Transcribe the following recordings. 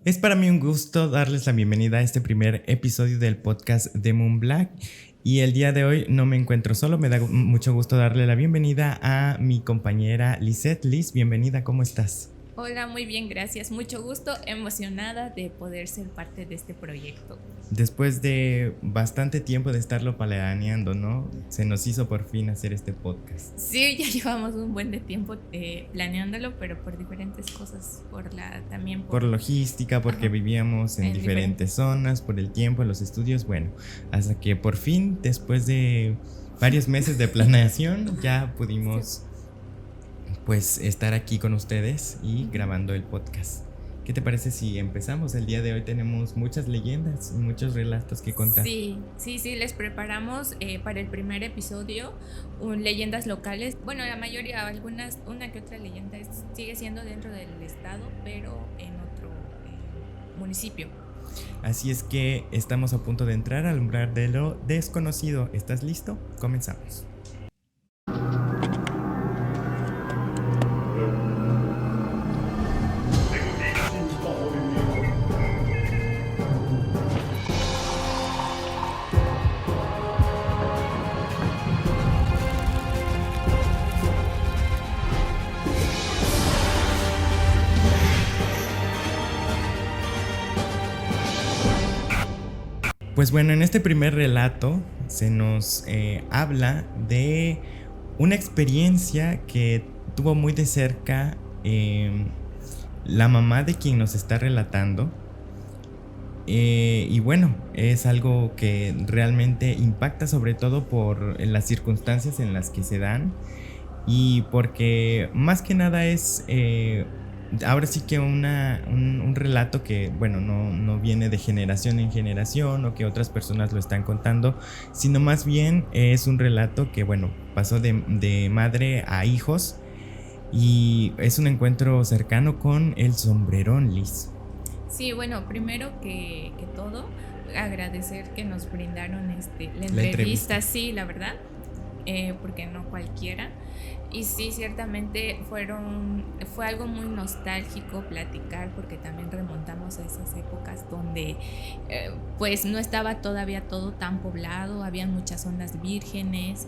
Es para mí un gusto darles la bienvenida a este primer episodio del podcast de Moon Black. Y el día de hoy no me encuentro solo, me da mucho gusto darle la bienvenida a mi compañera Lisette. Liz, bienvenida, ¿cómo estás? Hola, muy bien, gracias. Mucho gusto, emocionada de poder ser parte de este proyecto. Después de bastante tiempo de estarlo planeando, ¿no? Se nos hizo por fin hacer este podcast. Sí, ya llevamos un buen de tiempo planeándolo, pero por diferentes cosas, también Por por, logística, porque ajá, vivíamos en en diferentes diferentes. zonas, por el tiempo, los estudios, bueno, hasta que por fin, después de varios meses de planeación, ya Sí. pudimos pues estar aquí con ustedes y Ujú. grabando el podcast. ¿Qué te parece si empezamos? El día de hoy tenemos muchas leyendas y muchos relatos que contar. Sí, les preparamos para el primer episodio leyendas locales. Bueno, la mayoría, algunas, una que otra leyenda sigue siendo dentro del estado, pero en otro municipio. Así es que estamos a punto de entrar al umbral de lo desconocido. ¿Estás listo? Comenzamos. Pues bueno, en este primer relato se nos habla de una experiencia que tuvo muy de cerca la mamá de quien nos está relatando. Y bueno, es algo que realmente impacta sobre todo por las circunstancias en las que se dan y porque más que nada es ahora sí que un relato que, bueno, no viene de generación en generación o que otras personas lo están contando, sino más bien es un relato que, bueno, pasó de madre a hijos y es un encuentro cercano con el sombrerón, Liz. Sí, bueno, primero que todo, agradecer que nos brindaron la La entrevista. entrevista, sí, la verdad, porque no cualquiera. Y sí, ciertamente fue algo muy nostálgico platicar, porque también remontamos a esas épocas donde pues no estaba todavía todo tan poblado, habían muchas zonas vírgenes,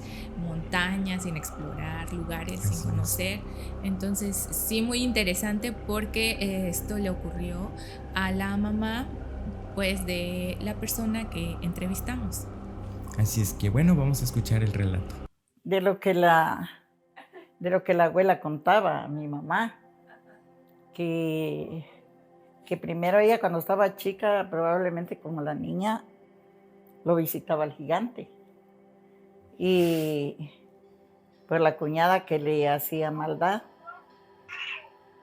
montañas sin explorar, lugares sin Así es. conocer. Entonces, sí, muy interesante porque esto le ocurrió a la mamá, pues, de la persona que entrevistamos. Así es que bueno, vamos a escuchar el relato. de lo que la, de lo que la abuela contaba a mi mamá, que, que primero ella cuando estaba chica, probablemente como la niña, lo visitaba el gigante. Y pues la cuñada que le hacía maldad.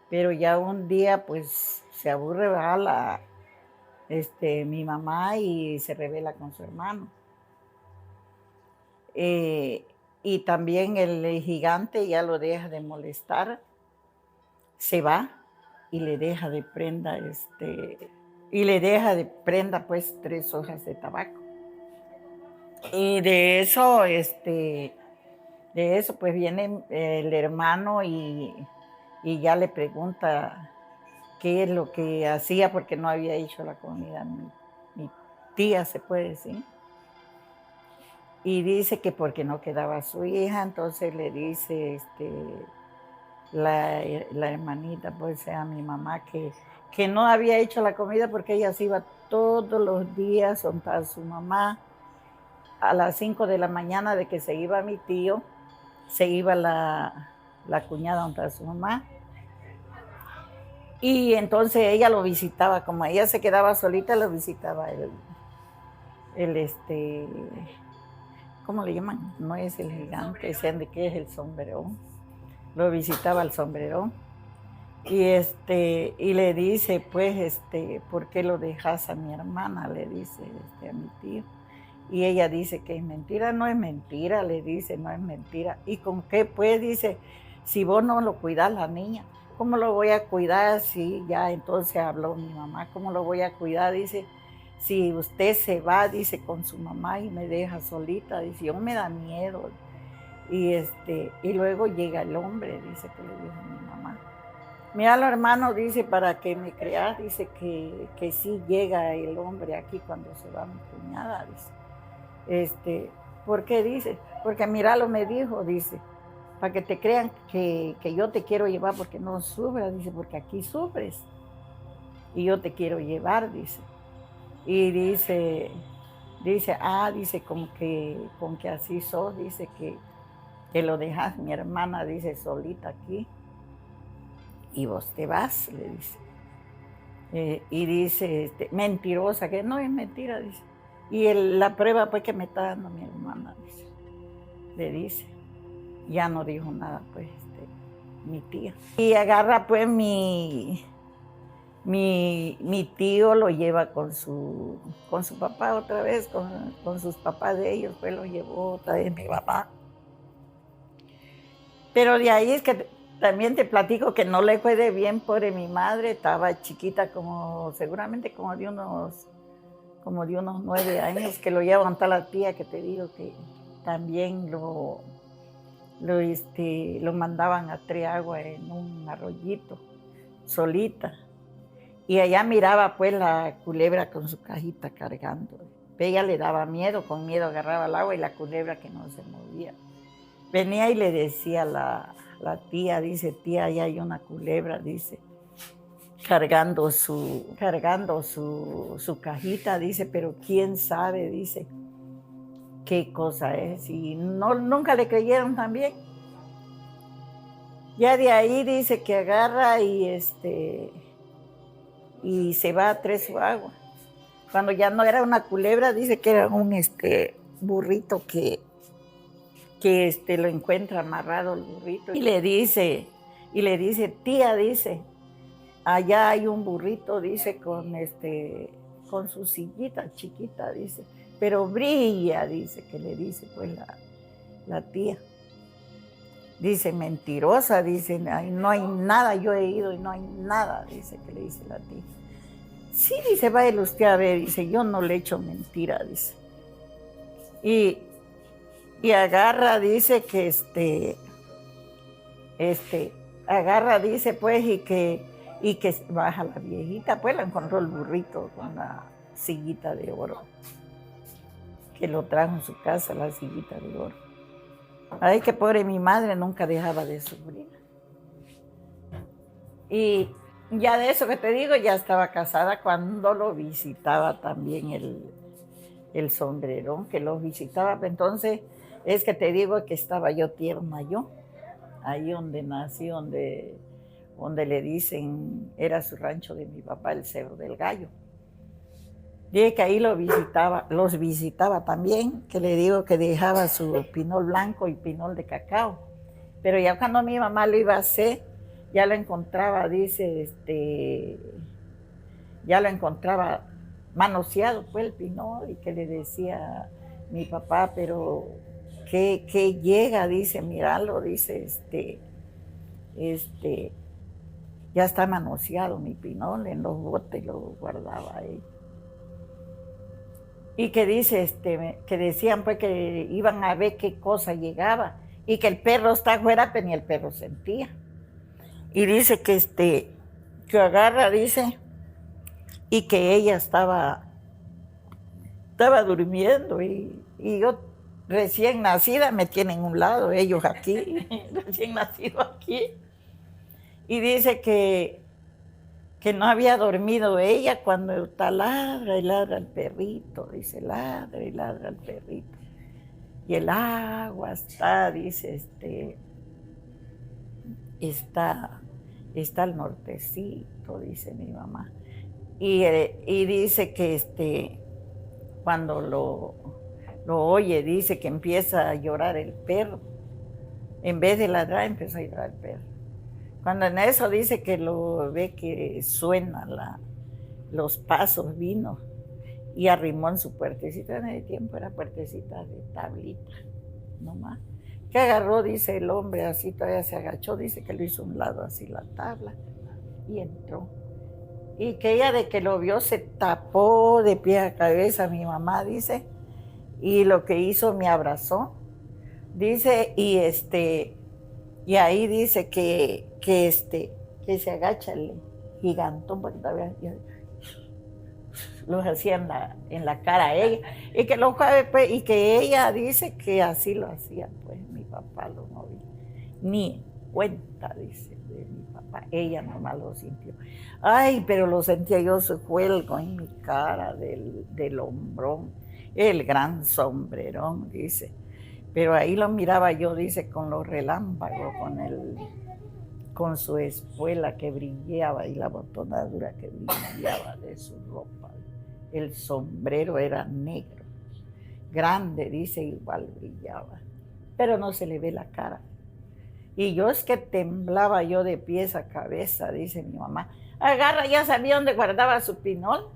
Pero ya un día pues se aburre, ¿verdad? Mi mamá y se revela con su hermano. Y también el gigante ya lo deja de molestar, se va y le deja de prenda, pues 3 hojas de tabaco. Y de eso pues viene el hermano y ya le pregunta qué es lo que hacía porque no había hecho la comida mi tía, se puede decir. Y dice que porque no quedaba su hija, entonces le dice la hermanita, pues a mi mamá, que no había hecho la comida porque ella se iba todos los días a su mamá. A las 5 de la mañana de que se iba mi tío, se iba la cuñada a su mamá. Y entonces ella lo visitaba, como ella se quedaba solita, lo visitaba el ¿cómo le llaman? No es el gigante, decían de qué es el sombrerón. Lo visitaba el sombrerón. Y le dice, pues, ¿por qué lo dejas a mi hermana? Le dice a mi tío. Y ella dice que es mentira, no es mentira, le dice, no es mentira. ¿Y con qué? Pues dice, si vos no lo cuidás la niña, ¿cómo lo voy a cuidar? Si ya entonces habló mi mamá, ¿cómo lo voy a cuidar? Dice, si usted se va, dice, con su mamá y me deja solita, dice, yo me da miedo. Y luego llega el hombre, dice que le dijo a mi mamá. Mira, los hermanos, dice, para que me creas, dice que sí llega el hombre aquí cuando se va mi cuñada, dice. ¿Por qué dice? Porque míralo me dijo, dice, para que te crean que yo te quiero llevar porque no sufras, dice, porque aquí sufres. Y yo te quiero llevar, dice. Y dice, dice, con que así sos, dice que lo dejas, mi hermana, dice, solita aquí. Y vos te vas, le dice. Y dice, mentirosa, que no es mentira, dice. Y la prueba pues que me está dando mi hermana, dice. Le dice. Ya no dijo nada, pues, mi tía. Y agarra pues mi tío, lo lleva con su papá otra vez, con sus papás de ellos, pues lo llevó otra vez mi papá. Pero de ahí es que también te platico que no le fue de bien, pobre mi madre, estaba chiquita seguramente como de unos 9 años, que lo lleva a la tía que te digo que también lo mandaban a Triagua en un arroyito, solita. Y allá miraba pues la culebra con su cajita cargando. Ella le daba miedo, con miedo agarraba el agua y la culebra que no se movía. Venía y le decía la tía, dice, tía, ahí hay una culebra, dice, cargando su cajita, dice, pero quién sabe, dice, qué cosa es. Y nunca le creyeron también. Ya de ahí dice que agarra y se va a Tres Agua. Cuando ya no era una culebra, dice que era un burrito que lo encuentra amarrado el burrito. Y le dice, tía, dice, allá hay un burrito, dice, con su sillita chiquita, dice, pero brilla, dice, que le dice pues la tía. Dice, mentirosa, dice, no hay nada, yo he ido y no hay nada, dice, que le dice la tía. Sí, dice, vaya usted a ver, dice, yo no le echo mentira, dice. Y agarra, dice, que agarra, dice, pues, y que baja la viejita, pues, la encontró el burrito con la sillita de oro, que lo trajo en su casa, la sillita de oro. Ay, que pobre mi madre nunca dejaba de sufrir. Y ya de eso que te digo, ya estaba casada cuando lo visitaba también el sombrerón, que lo visitaba. Entonces, es que te digo que estaba yo tierna yo, ahí donde nací, donde le dicen, era su rancho de mi papá, el Cerro del Gallo. Dije que ahí los visitaba también, que le digo que dejaba su pinol blanco y pinol de cacao. Pero ya cuando mi mamá lo iba a hacer, ya lo encontraba, dice, ya lo encontraba manoseado, pues, el pinol, y que le decía mi papá, pero que llega, dice, míralo, dice, ya está manoseado mi pinol, en los botes lo guardaba ahí. Y que dice, que decían pues que iban a ver qué cosa llegaba y que el perro está afuera, pero ni el perro sentía. Y dice que agarra, dice, y que ella estaba durmiendo y yo recién nacida me tienen a un lado, ellos aquí, recién nacido aquí. Y dice que no había dormido ella cuando está ladra y ladra el perrito, dice, ladra y ladra el perrito. Y el agua está, dice, está al nortecito, dice mi mamá. Y dice que cuando lo oye, dice que empieza a llorar el perro. En vez de ladrar, empieza a llorar el perro. Cuando en eso dice que lo ve que suena los pasos, vino y arrimó en su puertecita. En el tiempo era puertecita de tablita, nomás. Que agarró, dice el hombre, así todavía se agachó, dice que lo hizo a un lado así la tabla y entró. Y que ella de que lo vio se tapó de pie a cabeza, mi mamá dice, y lo que hizo me abrazó, dice, y ahí dice que que se agacha el gigantón, porque todavía los hacía en la cara a ella, y que los jueves, pues, y que ella dice que así lo hacía, pues mi papá lo no vio, ni cuenta, dice, de mi papá, ella nomás lo sintió. Ay, pero lo sentía yo, su juego en mi cara del hombrón, el gran sombrerón, dice. Pero ahí lo miraba yo, dice, con los relámpagos, con su espuela que brillaba y la botonadura que brillaba de su ropa. El sombrero era negro, grande, dice, igual brillaba, pero no se le ve la cara. Y yo es que temblaba yo de pies a cabeza, dice mi mamá. Agarra, ya sabía dónde guardaba su pinol.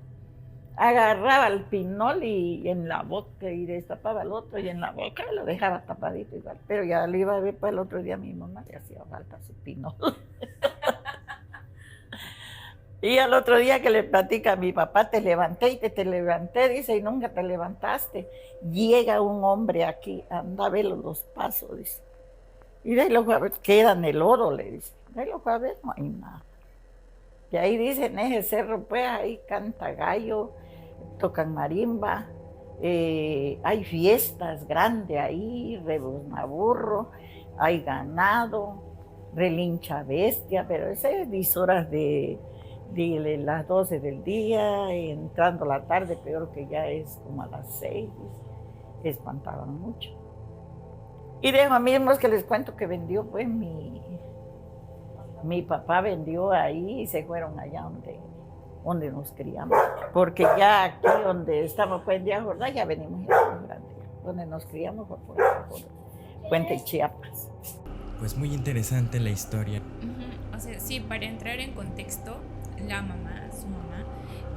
Agarraba el pinol y en la boca y destapaba el otro y en la boca y lo dejaba tapadito igual. Pero ya lo iba a ver para el otro día mi mamá, le hacía falta su pinol. Y al otro día que le platica a mi papá, te levanté y te levanté, dice, y nunca te levantaste. Llega un hombre aquí, anda a ver los pasos, dice. Y de ahí lo fue a ver, queda en el oro, le dice. De ahí lo fue a ver, no hay nada. Y ahí dice, en ese cerro, pues ahí canta gallo, tocan marimba, hay fiestas grandes ahí, rebuznaburro, hay ganado, relincha bestia, pero ese es horas de las 12 del día, entrando la tarde, peor que ya es como a las 6, espantaban mucho. Y de los mismos que les cuento que vendió, pues mi papá vendió ahí y se fueron allá donde nos criamos. Porque ya aquí donde estamos, pues en Díaz Jordán, ya venimos ya grande. Donde nos criamos fue por Puente Chiapas. Pues muy interesante la historia. O sea, sí, para entrar en contexto, la mamá, su mamá,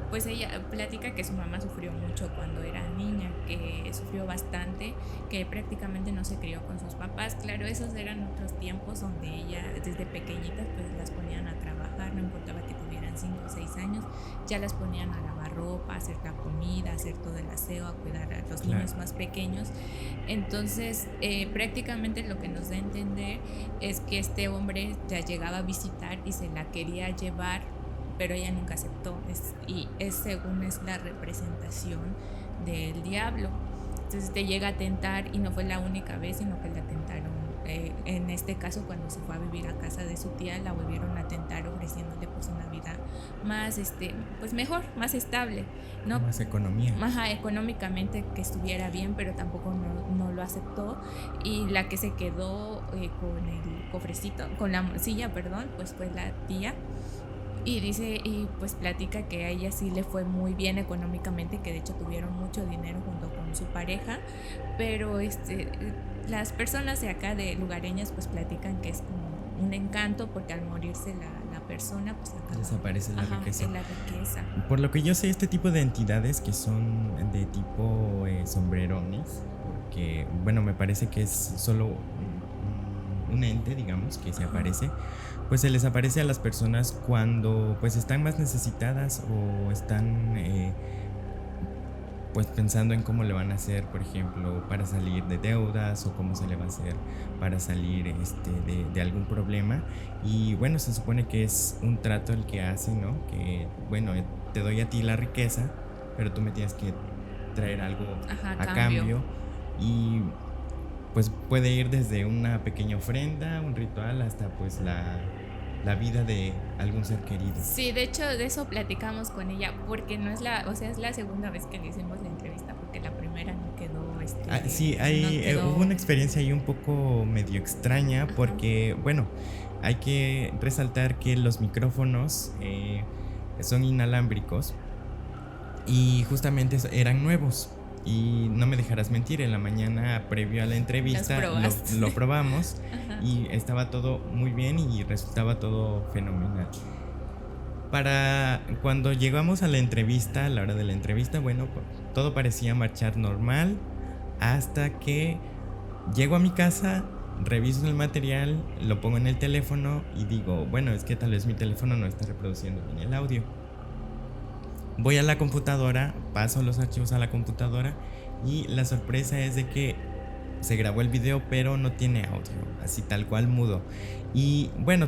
pues ella platica que su mamá sufrió mucho cuando era niña, que sufrió bastante, que prácticamente no se crió con sus papás. Claro, esos eran otros tiempos donde ella desde pequeñitas pues las ponían a trabajar, no importaba que tuvieran 5 o 6 años, ya las ponían a lavar ropa, a hacer la comida, a hacer todo el aseo, a cuidar a los niños más pequeños. Entonces prácticamente lo que nos da a entender es que este hombre ya llegaba a visitar y se la quería llevar, pero ella nunca aceptó, y según es la representación del diablo. Entonces te llega a tentar, y no fue la única vez, sino que la tentaron. En este caso, cuando se fue a vivir a casa de su tía, la volvieron a tentar ofreciéndole pues una vida más, pues mejor, más estable, ¿no? Más economía. Ajá, económicamente que estuviera bien, pero tampoco no lo aceptó. Y la que se quedó con el cofrecito, con la silla, perdón, pues fue la tía. Y dice, y pues platica que a ella sí le fue muy bien económicamente, que de hecho tuvieron mucho dinero junto con su pareja, pero las personas de acá, de lugareñas, pues platican que es como un encanto, porque al morirse la persona, pues acaba, desaparece la riqueza. La riqueza. Por lo que yo sé, este tipo de entidades que son de tipo sombrerones, porque bueno, me parece que es solo un ente, digamos, que se aparece, pues se les aparece a las personas cuando pues están más necesitadas o están pues pensando en cómo le van a hacer, por ejemplo, para salir de deudas, o cómo se le va a hacer para salir de algún problema. Y bueno, se supone que es un trato el que hacen, ¿no? Que bueno, te doy a ti la riqueza, pero tú me tienes que traer algo a cambio. Y pues puede ir desde una pequeña ofrenda, un ritual, hasta pues la vida de algún ser querido. Sí, de hecho de eso platicamos con ella, porque no es es la segunda vez que le hicimos la entrevista, porque la primera no quedó sí, hubo una experiencia ahí un poco medio extraña. Ajá. Porque bueno, hay que resaltar que los micrófonos son inalámbricos y justamente eran nuevos. Y no me dejarás mentir, en la mañana previo a la entrevista lo probamos. Ajá. Y estaba todo muy bien y resultaba todo fenomenal. Para cuando llegamos a la entrevista, a la hora de la entrevista, bueno, todo parecía marchar normal, hasta que llego a mi casa, reviso el material, lo pongo en el teléfono y digo, bueno, es que tal vez mi teléfono no está reproduciendo bien el audio. Voy a la computadora, paso los archivos a la computadora y la sorpresa es de que se grabó el video pero no tiene audio, así tal cual mudo. Y bueno,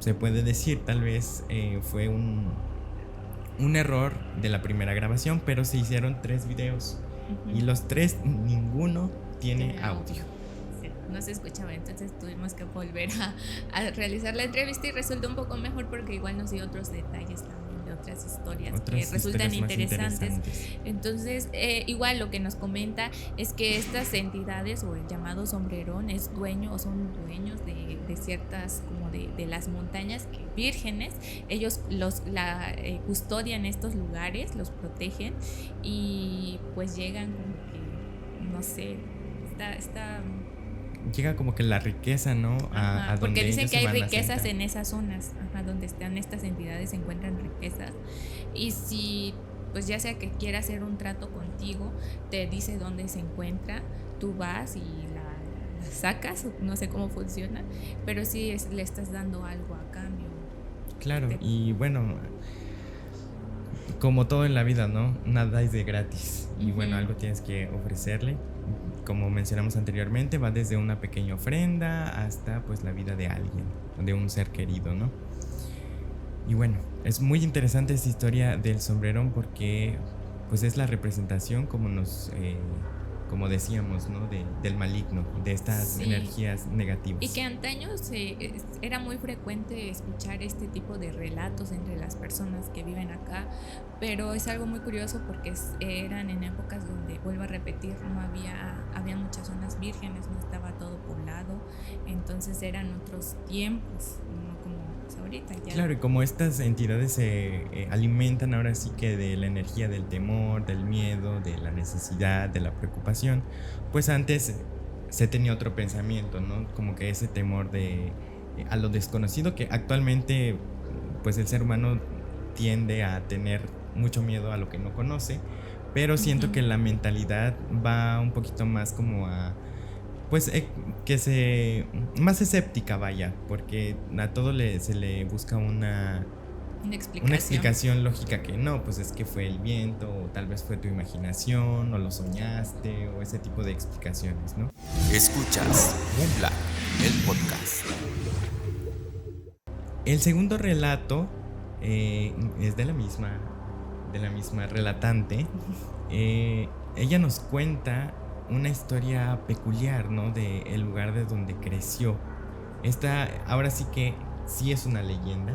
se puede decir. Tal vez fue un error de la primera grabación, pero se hicieron 3 videos. Y los 3, ninguno tiene audio. Sí, no se escuchaba, entonces tuvimos que volver a realizar la entrevista y resultó un poco mejor porque igual nos dio otros detalles también de otras historias que resultan interesantes. Entonces, igual lo que nos comenta es que estas entidades o el llamado sombrerón es dueño o son dueños de ciertas como de las montañas que vírgenes, ellos custodian estos lugares, los protegen y pues llegan como que, no sé, llega como que la riqueza, ¿no? A porque dicen que hay riquezas en esas zonas, donde están estas entidades se encuentran riquezas. Y si, pues ya sea que quiera hacer un trato contigo, te dice dónde se encuentra, tú vas y la sacas, no sé cómo funciona, pero sí le estás dando algo a cambio. Claro, y bueno, como todo en la vida, ¿no? Nada es de gratis. Y bueno, algo tienes que ofrecerle. Como mencionamos anteriormente, va desde una pequeña ofrenda hasta pues la vida de alguien, de un ser querido, ¿no? Y bueno, es muy interesante esta historia del sombrerón porque pues es la representación, como decíamos, ¿no? Del maligno, de estas energías negativas. Y que antaño era muy frecuente escuchar este tipo de relatos entre las personas que viven acá, pero es algo muy curioso porque eran en épocas donde, vuelvo a repetir, no había muchas zonas vírgenes, no estaba todo poblado, entonces eran otros tiempos, no como ahorita ya. Claro, y como estas entidades se alimentan ahora sí que de la energía del temor, del miedo, de la necesidad, de la preocupación, pues antes se tenía otro pensamiento, ¿no? Como que ese temor a lo desconocido, que actualmente pues el ser humano tiende a tener mucho miedo a lo que no conoce, pero siento que la mentalidad va un poquito más como a pues más escéptica, vaya, porque a todo se le busca una explicación lógica, que no, pues es que fue el viento, o tal vez fue tu imaginación, o lo soñaste, o ese tipo de explicaciones, ¿no? Escuchas Moonblack, el podcast. El segundo relato es de la misma relatante. Ella nos cuenta una historia peculiar, ¿no? De el lugar de donde creció. Esta ahora sí que sí es una leyenda,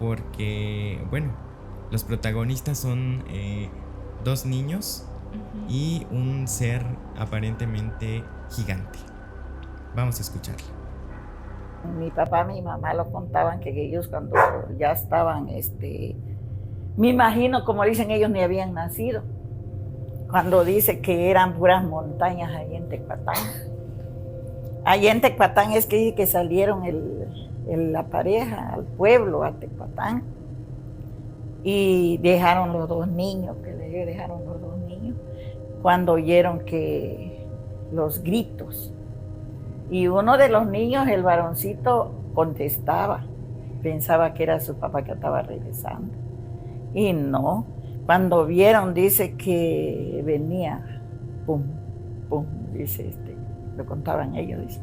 porque, bueno, los protagonistas son 2 niños y un ser aparentemente gigante. Vamos a escucharlo. Mi papá y mi mamá lo contaban que ellos cuando ya estaban, me imagino, como dicen, ellos ni habían nacido. Cuando dice que eran puras montañas ahí en Tecpatán. Allí en Tecpatán es que salieron la pareja al pueblo, a Tecpatán, y dejaron los 2 niños, cuando oyeron que los gritos. Y uno de los niños, el varoncito, contestaba, pensaba que era su papá que estaba regresando. Y no. Cuando vieron, dice que venía, pum, pum, dice, lo contaban ellos, dice,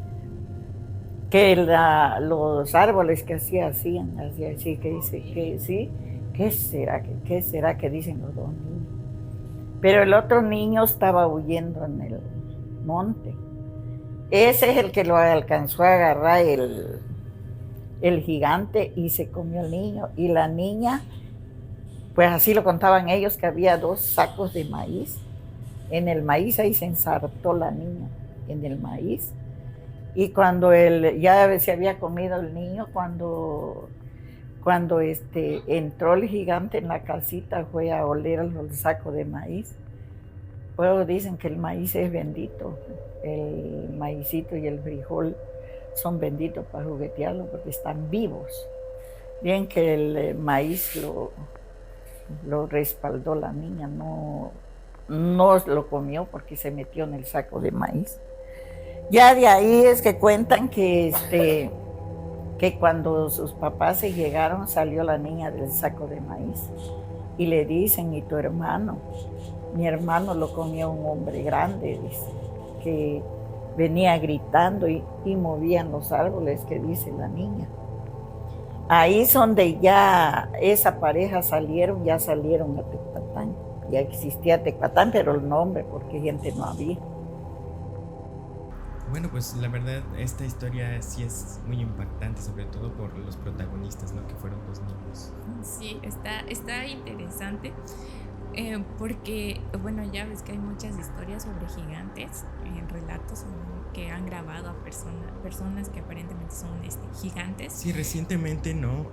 que los árboles que hacían así, que dice, que sí, ¿qué será que dicen los 2 niños? Pero el otro niño estaba huyendo en el monte. Ese es el que lo alcanzó a agarrar el gigante y se comió el niño. Y la niña, pues así lo contaban ellos, que había 2 sacos de maíz. En el maíz ahí se ensartó la niña, en el maíz. Y cuando ya se había comido el niño, cuando entró el gigante en la casita, fue a oler el saco de maíz. Pues dicen que el maíz es bendito, el maízito y el frijol son benditos para juguetearlo porque están vivos. Bien que el maíz lo respaldó la niña, no lo comió porque se metió en el saco de maíz. Ya de ahí es que cuentan que cuando sus papás se llegaron, salió la niña del saco de maíz y le dicen, ¿y tu hermano? Mi hermano lo comió un hombre grande, dice, que venía gritando y movían los árboles, que dice la niña. Ahí es donde ya esa pareja ya salieron a Tecpatán. Ya existía Tecpatán, pero el nombre, porque gente no había. Bueno, pues la verdad, esta historia sí es muy impactante, sobre todo por los protagonistas, ¿no? Que fueron dos niños. Sí, está interesante. Porque, bueno, ya ves que hay muchas historias sobre gigantes en relatos que han grabado a personas que aparentemente son gigantes. Sí, recientemente, ¿no?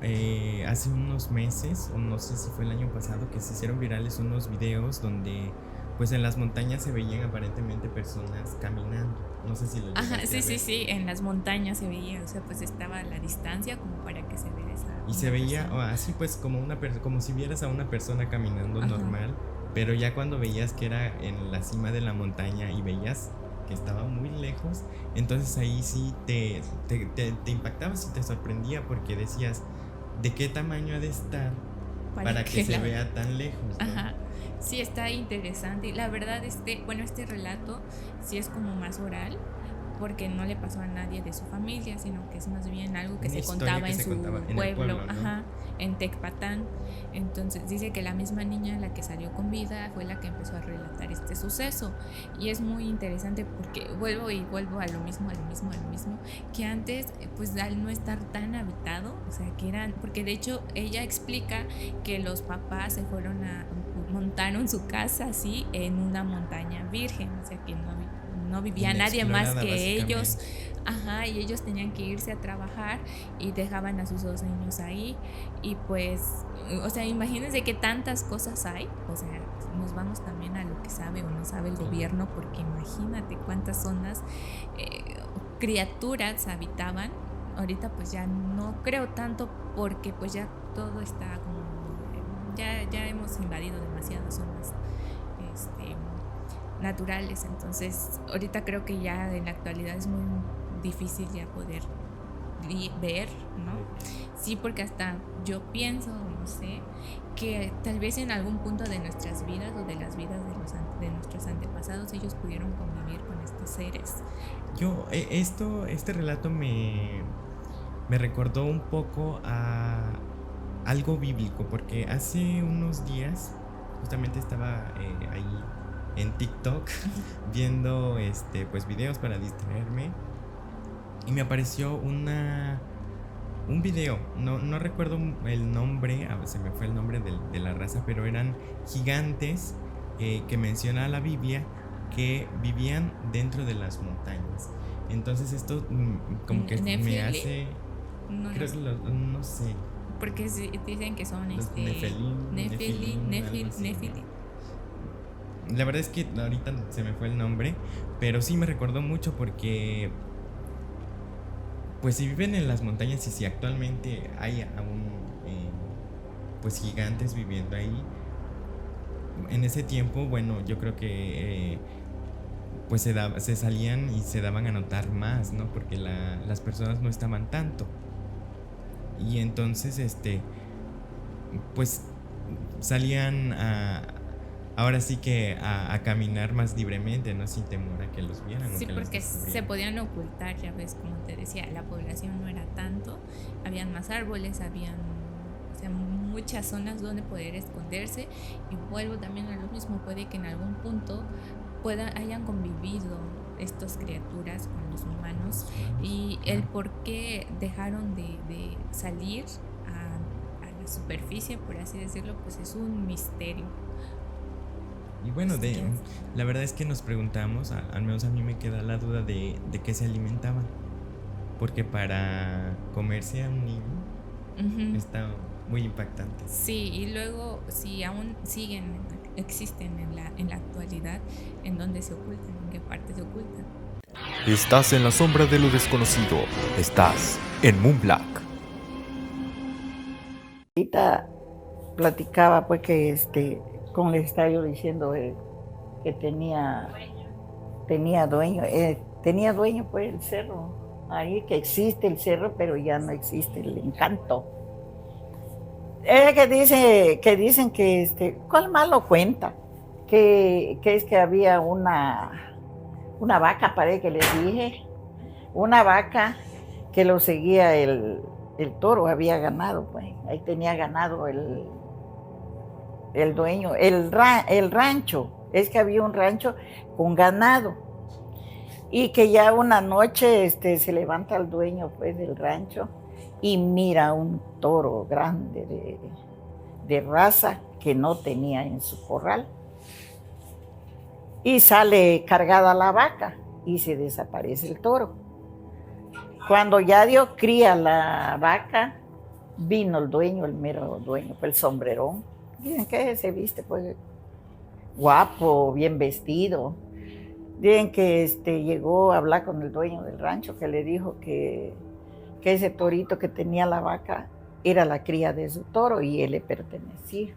Hace unos meses, o no sé si fue el año pasado, que se hicieron virales unos videos donde, pues en las montañas se veían aparentemente personas caminando. No sé si lo llegaste Ajá, a ver. sí, en las montañas se veía, o sea, pues estaba a la distancia como para que se vea esa. Y se veía así pues como como si vieras a una persona caminando normal, pero ya cuando veías que era en la cima de la montaña y veías que estaba muy lejos, entonces ahí sí te impactabas y te sorprendía porque decías, ¿de qué tamaño ha de estar para que se vea tan lejos, ¿no? Ajá. Sí, está interesante. Y la verdad, este relato sí es como más oral, porque no le pasó a nadie de su familia, sino que es más bien algo que se contaba en su pueblo, ¿no? Ajá, en Tecpatán. Entonces dice que la misma niña, la que salió con vida, fue la que empezó a relatar este suceso. Y es muy interesante porque vuelvo a lo mismo, que antes, pues al no estar tan habitado, o sea, que eran, porque de hecho ella explica que los papás montaron su casa así en una montaña virgen, o sea, que no vivía nadie más que ellos. Ajá, y ellos tenían que irse a trabajar y dejaban a sus dos niños ahí. Y pues, o sea, imagínense que tantas cosas hay. O sea, nos vamos también a lo que sabe o no sabe el gobierno, porque imagínate cuántas zonas, criaturas habitaban. Ahorita pues ya no creo tanto, porque pues ya todo está como, ya hemos invadido demasiadas zonas naturales. Entonces ahorita creo que ya en la actualidad es muy difícil ya poder ver, ¿no? Sí, porque hasta yo pienso, no sé, que tal vez en algún punto de nuestras vidas o de las vidas de nuestros antepasados ellos pudieron convivir con estos seres. Este relato me recordó un poco a algo bíblico, porque hace unos días justamente estaba ahí en TikTok viendo pues videos para distraerme y me apareció un video, no recuerdo el nombre, se me fue el nombre de la raza, pero eran gigantes que menciona la Biblia que vivían dentro de las montañas. Entonces esto como que me hace, no sé, porque dicen que son Nefilim. La verdad es que ahorita se me fue el nombre, pero sí me recordó mucho porque, pues si viven en las montañas y si actualmente hay aún pues gigantes viviendo ahí, en ese tiempo, bueno, yo creo que pues se salían y se daban a notar más, ¿no? Porque las personas no estaban tanto. Y entonces, pues salían ahora sí que a caminar más libremente, ¿no? Sin temor a que los vieran. Sí, porque se podían ocultar, ya ves, como te decía, la población no era tanto, habían más árboles, habían, o sea, muchas zonas donde poder esconderse. Y vuelvo también a lo mismo, puede que en algún punto hayan convivido estas criaturas con los humanos, y el por qué dejaron de salir a la superficie, por así decirlo, pues es un misterio. Y bueno, la verdad es que nos preguntamos, al menos a mí me queda la duda de qué se alimentaban, porque para comerse a un niño está muy impactante. Sí, y luego si aún existen en la actualidad, ¿en dónde se ocultan? ¿En qué parte se ocultan? Estás en la sombra de lo desconocido. Estás en Moonblack. Ahorita platicaba pues que como les estaba yo diciendo, que tenía dueño pues el cerro, ahí que existe el cerro, pero ya no existe el encanto. Que dicen que ¿cuál más lo cuenta? Que es que había una vaca, parece que les dije, una vaca que lo seguía el el toro había ganado, pues. Ahí tenía ganado el dueño, el rancho. Es que había un rancho con ganado. Y que ya una noche se levanta el dueño, pues, del rancho y mira un toro grande de raza que no tenía en su corral. Y sale cargada la vaca y se desaparece el toro. Cuando ya dio cría la vaca, vino el dueño, el mero dueño, pues, el sombrerón. Dicen que se viste, pues, guapo, bien vestido. Dicen que llegó a hablar con el dueño del rancho, que le dijo que ese torito que tenía la vaca era la cría de su toro y él le pertenecía.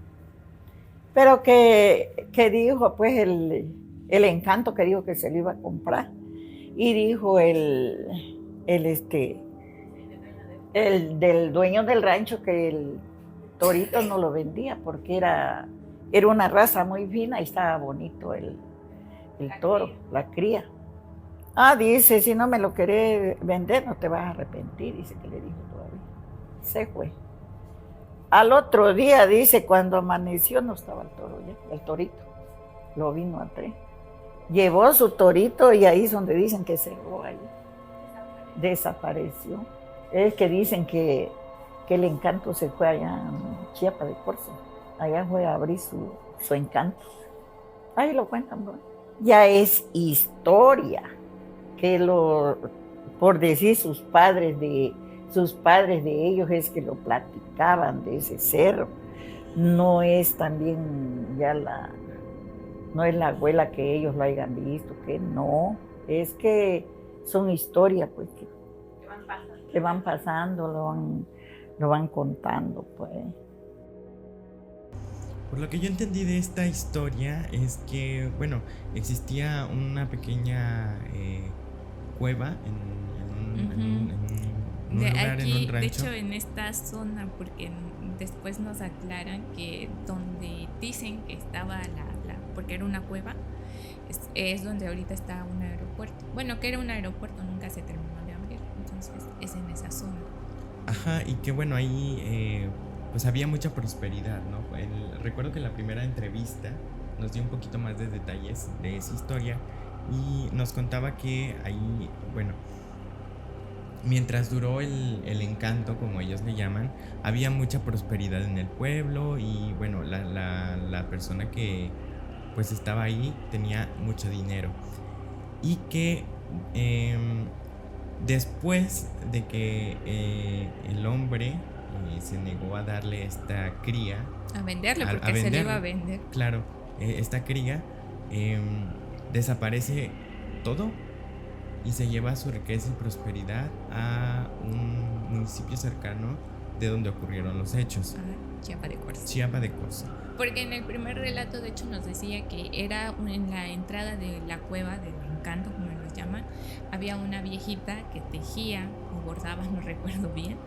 Pero que dijo, pues, el encanto, que dijo que se lo iba a comprar. Y dijo el del dueño del rancho que el torito no lo vendía porque era una raza muy fina y estaba bonito el toro, la cría. Dice, si no me lo querés vender, no te vas a arrepentir, dice que le dijo todavía. Se fue. Al otro día, dice, cuando amaneció, no estaba el toro ya, el torito. Lo vino a traer. Llevó su torito y ahí es donde dicen que cerró ahí. Desapareció. Es que dicen que el encanto se fue allá en Chiapa de Corzo. Allá fue a abrir su encanto. Ahí lo cuentan, ¿no? Ya es historia que por decir sus padres de ellos es que lo platicaban de ese cerro. No es también ya no es la abuela que ellos lo hayan visto, que no, es que son historias, pues, que van pasando, lo van contando, pues. Por lo que yo entendí de esta historia es que, bueno, existía una pequeña cueva en un lugar, aquí, en un rancho. de hecho, en esta zona, porque después nos aclaran que donde dicen que estaba porque era una cueva, es donde ahorita está un aeropuerto. Bueno, que era un aeropuerto, nunca se terminó de abrir, entonces es en esa zona. Ajá, y que bueno, ahí pues había mucha prosperidad, ¿no? Recuerdo que en la primera entrevista nos dio un poquito más de detalles de esa historia y nos contaba que ahí, bueno, mientras duró el encanto, como ellos le llaman, había mucha prosperidad en el pueblo y bueno, la persona que pues estaba ahí tenía mucho dinero y que después de que el hombre se negó a darle esta cría, a venderle, porque se le iba a vender. Claro, esta cría desaparece todo y se lleva su riqueza y prosperidad a un municipio cercano de donde ocurrieron los hechos. Chiapa de Corzo. Chiapa de Corzo. Porque en el primer relato, de hecho, nos decía que era en la entrada de la cueva del encanto, como los llaman, había una viejita que tejía o bordaba, no recuerdo bien,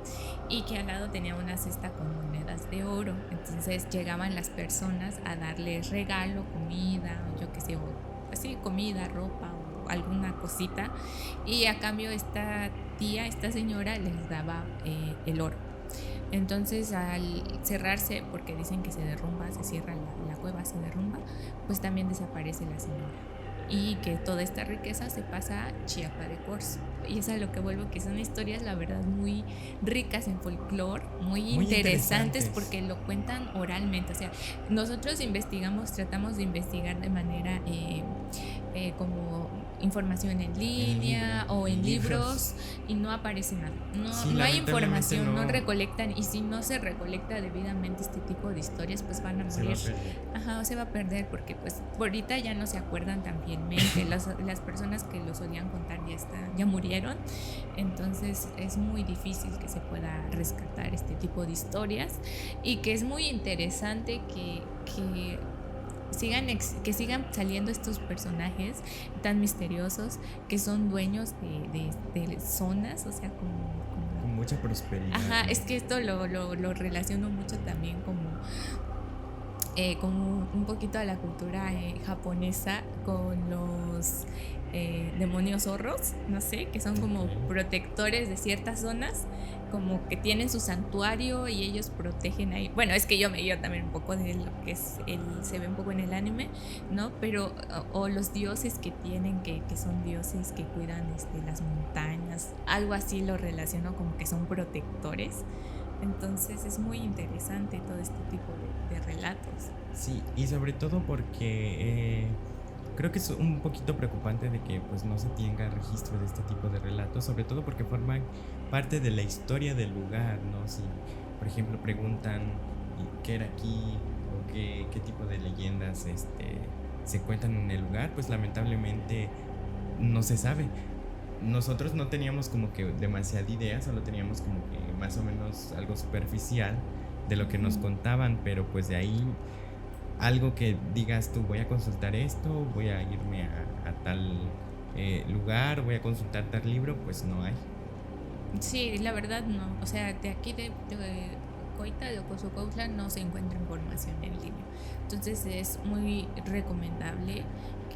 y que al lado tenía una cesta con monedas de oro. Entonces llegaban las personas a darles regalo, comida, o yo qué sé, o así, comida, ropa o alguna cosita, y a cambio esta señora les daba el oro. Entonces al cerrarse, porque dicen que se derrumba, se cierra la cueva, se derrumba, pues también desaparece la señora y que toda esta riqueza se pasa a Chiapa de Corzo. Y es a lo que vuelvo, que son historias, la verdad, muy ricas en folclore, muy interesantes porque lo cuentan oralmente. O sea, nosotros tratamos de investigar de manera como información en línea o en libros y no aparece nada, no hay información, no recolectan, y si no se recolecta debidamente este tipo de historias, pues van a morir, se va a perder porque pues ahorita ya no se acuerdan tan fielmente, las personas que lo solían contar ya murieron, entonces es muy difícil que se pueda rescatar este tipo de historias, y que es muy interesante que sigan saliendo estos personajes tan misteriosos que son dueños de zonas, o sea, con mucha prosperidad. Ajá, es que esto lo relaciono mucho también como un poquito a la cultura japonesa con los demonios zorros, no sé, que son como protectores de ciertas zonas, como que tienen su santuario y ellos protegen ahí. Bueno, es que yo me guío también un poco de lo que es se ve un poco en el anime, ¿no? Pero o los dioses que tienen, que son dioses que cuidan las montañas, algo así lo relaciono como que son protectores. Entonces es muy interesante todo este tipo de relatos. Sí, y sobre todo porque creo que es un poquito preocupante de que pues no se tenga registro de este tipo de relatos, sobre todo porque forman parte de la historia del lugar, ¿no? Si, por ejemplo, preguntan qué era aquí o qué tipo de leyendas se cuentan en el lugar, pues lamentablemente no se sabe. Nosotros no teníamos como que demasiada idea, solo teníamos como que más o menos algo superficial de lo que nos contaban, pero pues de ahí algo que digas tú, voy a consultar esto, voy a irme a tal lugar, voy a consultar tal libro, pues no hay. Sí, la verdad no. O sea, de aquí de Coita, de Ocosocautla, no se encuentra información en línea. Entonces es muy recomendable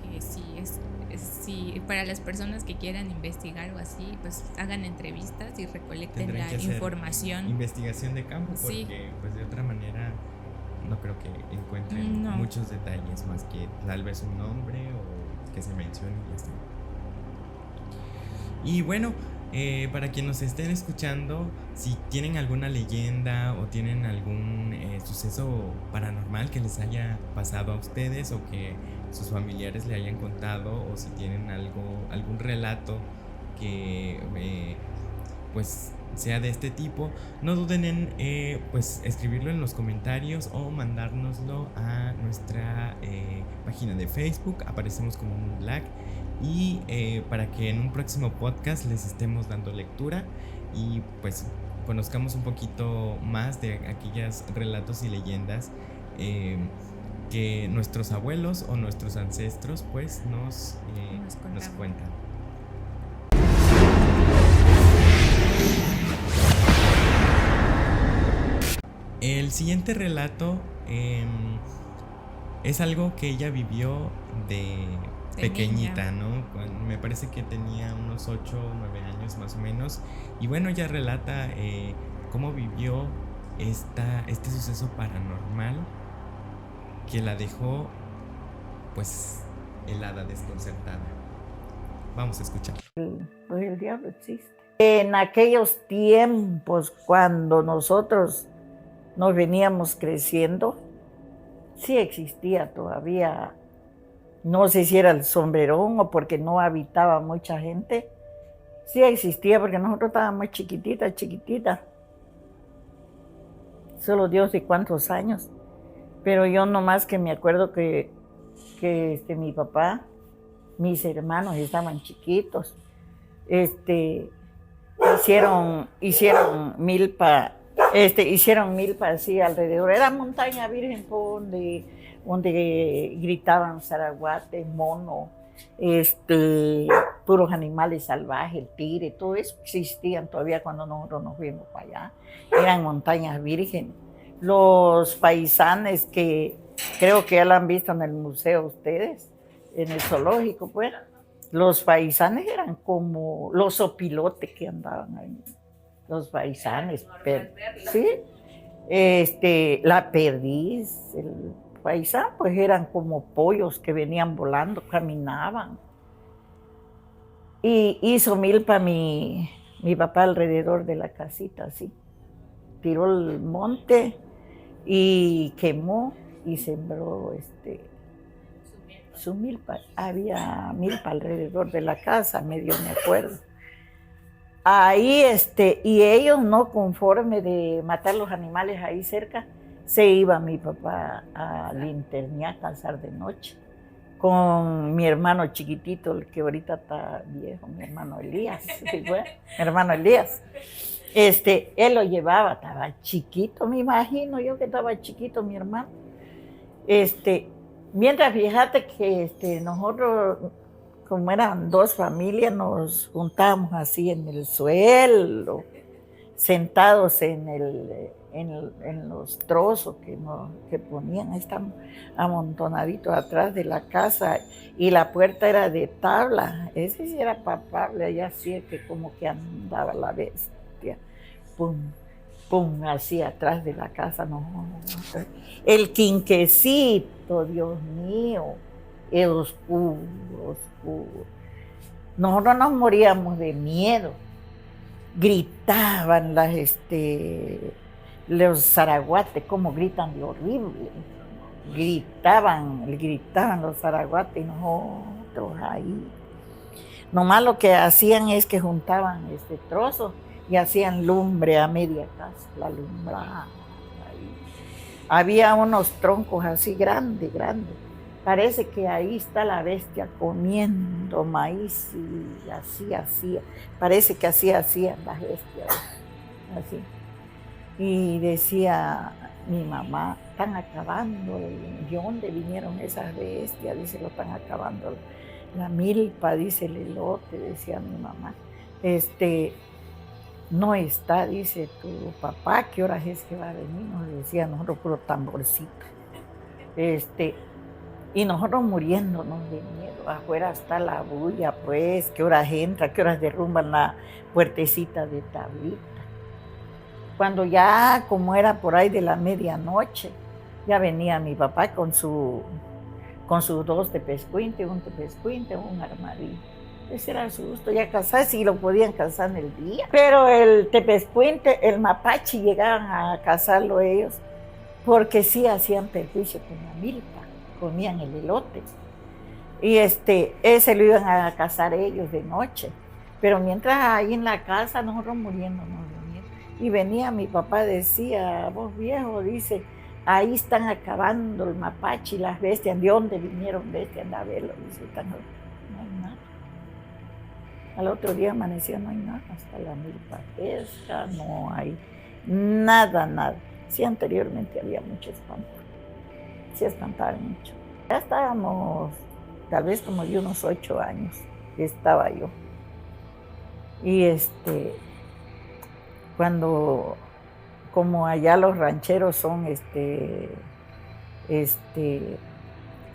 que si para las personas que quieran investigar o así, pues hagan entrevistas y recolecten Tendrán la que hacer información. investigación de campo, porque Sí. pues de otra manera no creo que encuentren No. muchos detalles más que tal vez un nombre o que se mencione y ya está. Y bueno, para quienes nos estén escuchando, si tienen alguna leyenda o tienen algún suceso paranormal que les haya pasado a ustedes o que sus familiares le hayan contado, o si tienen algún relato que pues sea de este tipo, no duden en pues escribirlo en los comentarios o mandárnoslo a nuestra página de Facebook. Aparecemos como un Black, y para que en un próximo podcast les estemos dando lectura y pues conozcamos un poquito más de aquellos relatos y leyendas que nuestros abuelos o nuestros ancestros pues nos cuentan. El siguiente relato es algo que ella vivió de pequeñita, ¿no? Me parece que tenía unos 8 o 9 años más o menos. Y bueno, ella relata cómo vivió este suceso paranormal que la dejó pues helada, desconcertada. Vamos a escuchar. Pues el diablo existe. En aquellos tiempos, cuando nosotros nos veníamos creciendo, sí existía todavía. No sé si era el sombrerón o porque no habitaba mucha gente. Sí existía porque nosotros estábamos chiquititas. Solo Dios de cuántos años. Pero yo nomás que me acuerdo que mi papá, mis hermanos estaban chiquitos. Hicieron milpa así alrededor. Era montaña virgen por donde gritaban zaraguate, mono, puros animales salvajes, el tigre, todo eso existían todavía cuando nosotros nos fuimos para allá. Eran montañas virgen. Los paisanes que creo que ya lo han visto en el museo ustedes, en el zoológico, pues, los paisanes eran como los opilotes que andaban ahí. Los paisanes, sí, la perdiz, el paisán, pues eran como pollos que venían volando, caminaban. Y hizo milpa mi papá alrededor de la casita, así. Tiró el monte y quemó y sembró su milpa. Había milpa alrededor de la casa, medio me acuerdo. Ahí, y ellos, no conforme de matar los animales ahí cerca, se iba mi papá a Linternia a cazar de noche con mi hermano chiquitito, el que ahorita está viejo, mi hermano Elías, ¿sí fue? Mi hermano Elías. Él lo llevaba, estaba chiquito, me imagino yo que estaba chiquito mi hermano. Mientras fíjate que nosotros, como eran dos familias, nos juntábamos así en el suelo, sentados en en los trozos que ponían, están amontonaditos atrás de la casa, y la puerta era de tabla. Ese sí era papable, allá sí que como que andaba la bestia, pum, pum, así atrás de la casa. No. El quinquecito, Dios mío, es oscuro, oscuro. Nosotros nos moríamos de miedo. Gritaban los zaraguates, como gritan de horrible. Gritaban los zaraguates, y nosotros ahí. Nomás lo que hacían es que juntaban trozos y hacían lumbre a media casa, la lumbrada. Había unos troncos así grandes. Parece que ahí está la bestia comiendo maíz, y así hacía. Parece que así hacían las bestias, así. Y decía mi mamá, están acabando, ¿de dónde vinieron esas bestias? Dice, lo están acabando la milpa, dice el elote, decía mi mamá. No está, dice tu papá, ¿qué horas es que va a venir? Nos decía nosotros, puro tamborcito. Y nosotros muriéndonos de miedo. Afuera está la bulla, pues, qué horas entra, qué horas derrumban la puertecita de tablita. Cuando ya, como era por ahí de la medianoche, ya venía mi papá con sus 2 tepescuintes, un tepescuinte, un armadillo. Ese era el susto, ya casar, si lo podían cazar en el día. Pero el tepescuinte, el mapache, llegaban a cazarlo ellos, porque sí hacían perjuicio con la milpa, comían el elote. Y ese lo iban a cazar ellos de noche. Pero mientras ahí en la casa, nosotros muriéndonos de miedo. Y venía mi papá, decía, vos viejo, dice, ahí están acabando el mapache y las bestias. ¿De dónde vinieron bestias? Anda a verlo. Dice, no hay nada. Al otro día amanecía, no hay nada. Hasta la milpa pesca, no hay nada. Sí, anteriormente había mucho espanto. Sí, espantaban mucho. Ya estábamos, tal vez como de unos 8 años, estaba yo. Y cuando, como allá los rancheros son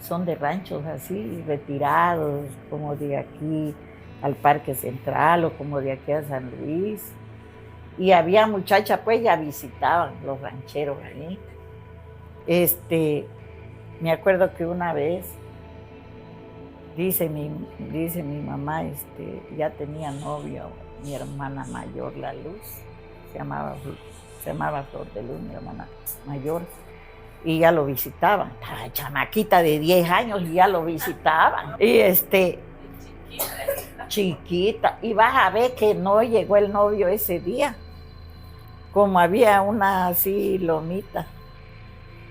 son de ranchos así, retirados, como de aquí al Parque Central o como de aquí a San Luis. Y había muchachas, pues ya visitaban los rancheros ahí. Me acuerdo que una vez, dice mi mamá, ya tenía novio, mi hermana mayor, La Luz, se llamaba Flor de Luz, mi hermana mayor, y ya lo visitaban. Estaba chamaquita de 10 años y ya lo visitaban. Y chiquita, y vas a ver que no llegó el novio ese día. Como había una así lomita,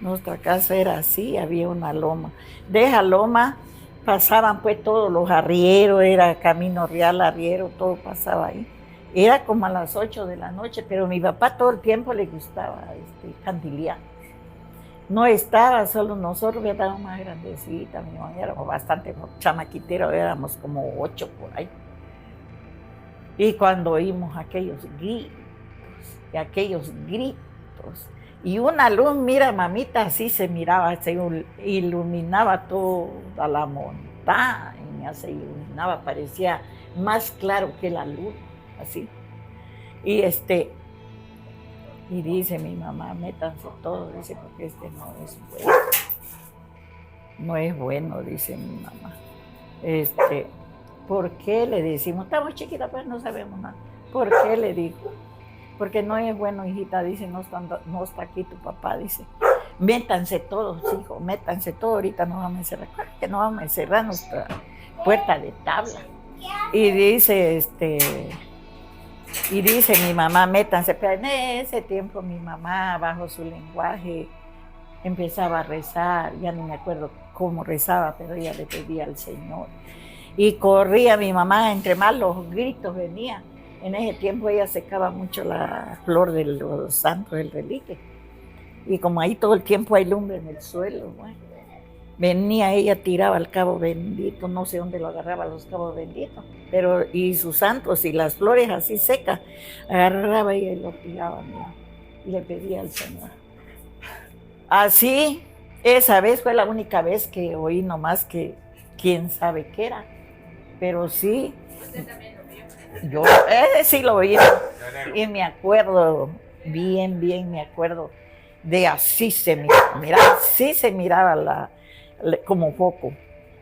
nuestra casa era así, había una loma. De esa loma pasaban pues todos los arrieros, era Camino Real, arriero, todo pasaba ahí. Era como a las 8 de la noche, pero a mi papá todo el tiempo le gustaba cantilear. No estaba solo nosotros, ya estábamos más grandecitas, mi mamá éramos bastante chamaquiteros, éramos como 8 por ahí. Y cuando oímos aquellos gritos, y una luz, mira, mamita, así se miraba, se iluminaba toda la montaña, se iluminaba, parecía más claro que la luz, así. Y y dice mi mamá, métanse todos, dice, porque no es bueno. No es bueno, dice mi mamá. ¿Por qué le decimos? Estamos chiquitas, pues no sabemos nada. ¿Por qué le dijo? Porque no es bueno, hijita, dice, no está aquí tu papá, dice. Métanse todos, hijo, métanse todos, ahorita nos vamos a encerrar. Claro que no vamos a encerrar nuestra puerta de tabla. Y dice, mi mamá, métanse. Pero en ese tiempo mi mamá, bajo su lenguaje, empezaba a rezar. Ya no me acuerdo cómo rezaba, pero ella le pedía al Señor. Y corría mi mamá, entre más los gritos venían. En ese tiempo ella secaba mucho la flor de los santos del reliquio. Y como ahí todo el tiempo hay lumbre en el suelo, bueno, venía ella, tiraba el cabo bendito, no sé dónde lo agarraba los cabos benditos, pero y sus santos y las flores así secas, agarraba ella y lo tiraba. Mira. y le pedí al Señor. Así, esa vez fue la única vez que oí nomás que quién sabe qué era, pero sí. ¿Usted también lo vio? Yo, sí lo oí y me acuerdo, bien me acuerdo de así se miraba, así se miraba como foco,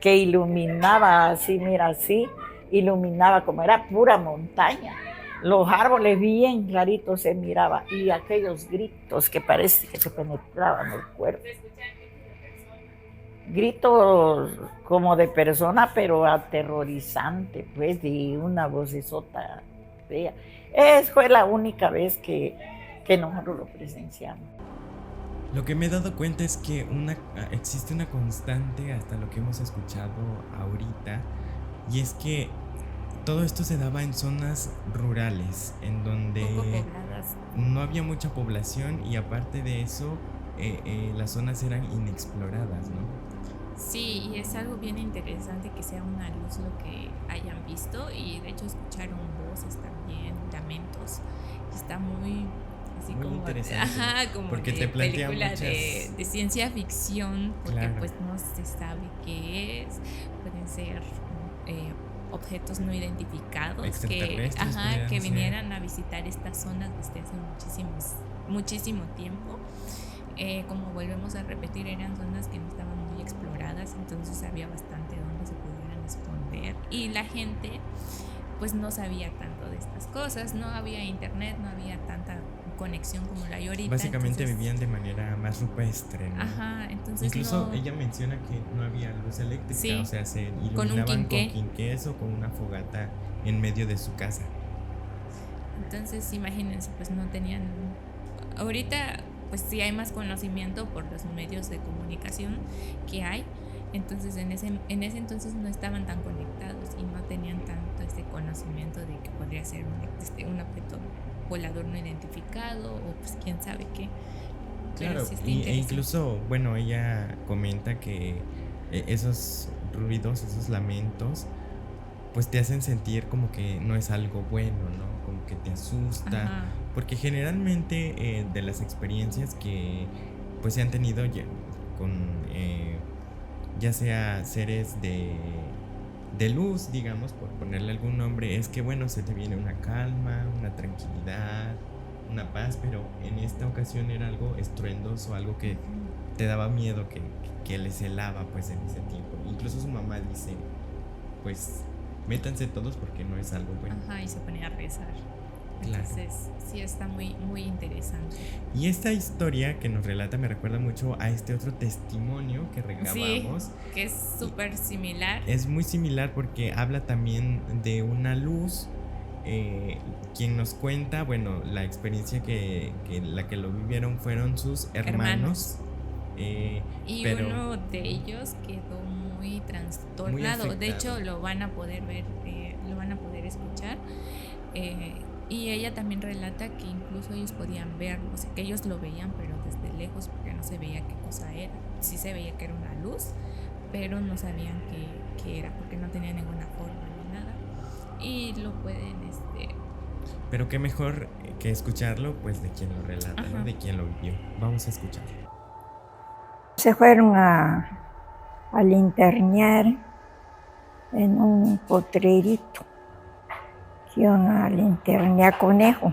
que iluminaba así, mira, así, iluminaba como era pura montaña. Los árboles bien claritos se miraba y aquellos gritos que parece que se penetraban el cuerpo. Gritos como de persona, pero aterrorizante, pues, y una vocesota fea. Fue la única vez que nosotros lo presenciamos. Lo que me he dado cuenta es que existe una constante hasta lo que hemos escuchado ahorita, y es que todo esto se daba en zonas rurales, en donde Poco pobladas. no había mucha población y aparte de eso, las zonas eran inexploradas, ¿no? Sí, y es algo bien interesante que sea una luz lo que hayan visto, y de hecho escucharon voces también, lamentos. Está muy así Muy como, interesante, ajá, como porque de te plantea película muchas... de ciencia ficción, porque Claro. pues no se sabe qué es. Pueden ser objetos no identificados que, Extraterrestres ajá, pudieran que ser. vinieran a visitar estas zonas desde hace muchísimo tiempo. Como volvemos a repetir, eran zonas que no estaban muy exploradas, entonces había bastante donde se pudieran esconder, y la gente pues no sabía tanto de estas cosas, no había internet, no había tanta conexión como la hay ahorita. Básicamente entonces, vivían de manera más rupestre, ¿no? ajá, entonces Incluso no, ella menciona que no había luz eléctrica, sí, o sea, se con un iluminaban quinqué. con quinqués o con una fogata en medio de su casa. Entonces imagínense, pues no tenían, ahorita pues sí hay más conocimiento por los medios de comunicación que hay. Entonces en ese entonces no estaban tan conectados y no tenían tanto este conocimiento de que podría ser un objeto volador no identificado o pues quién sabe qué. Pero Claro, sí está e interesante. incluso, bueno, ella comenta que esos ruidos, esos lamentos, pues te hacen sentir como que no es algo bueno, ¿no? Como que te asusta. Ajá. Porque generalmente de las experiencias que pues se han tenido con ya sea seres de luz, digamos, por ponerle algún nombre, es que bueno, se te viene una calma, una tranquilidad, una paz, pero en esta ocasión era algo estruendoso, algo que te daba miedo, que les helaba pues en ese tiempo. Incluso su mamá dice, pues métanse todos porque no es algo bueno. Ajá, y se ponía a rezar. Claro. Entonces sí está muy, muy interesante. Y esta historia que nos relata me recuerda mucho a este otro testimonio que recabamos. Sí, que es súper similar. Es muy similar porque habla también de una luz. Quien nos cuenta, bueno, la experiencia que la que lo vivieron fueron sus hermanos. Y pero uno de ellos quedó muy trastornado. Muy afectado. De hecho, lo van a poder ver, lo van a poder escuchar. Y ella también relata que incluso ellos podían verlo, o sea, que ellos lo veían, pero desde lejos, porque no se veía qué cosa era. Sí se veía que era una luz, pero no sabían qué era, porque no tenía ninguna forma ni nada. Y lo pueden, pero qué mejor que escucharlo, pues de quien lo relata, ¿no? De quien lo vivió. Vamos a escucharlo. Se fueron al internar en un potrerito, que iban al internar conejo.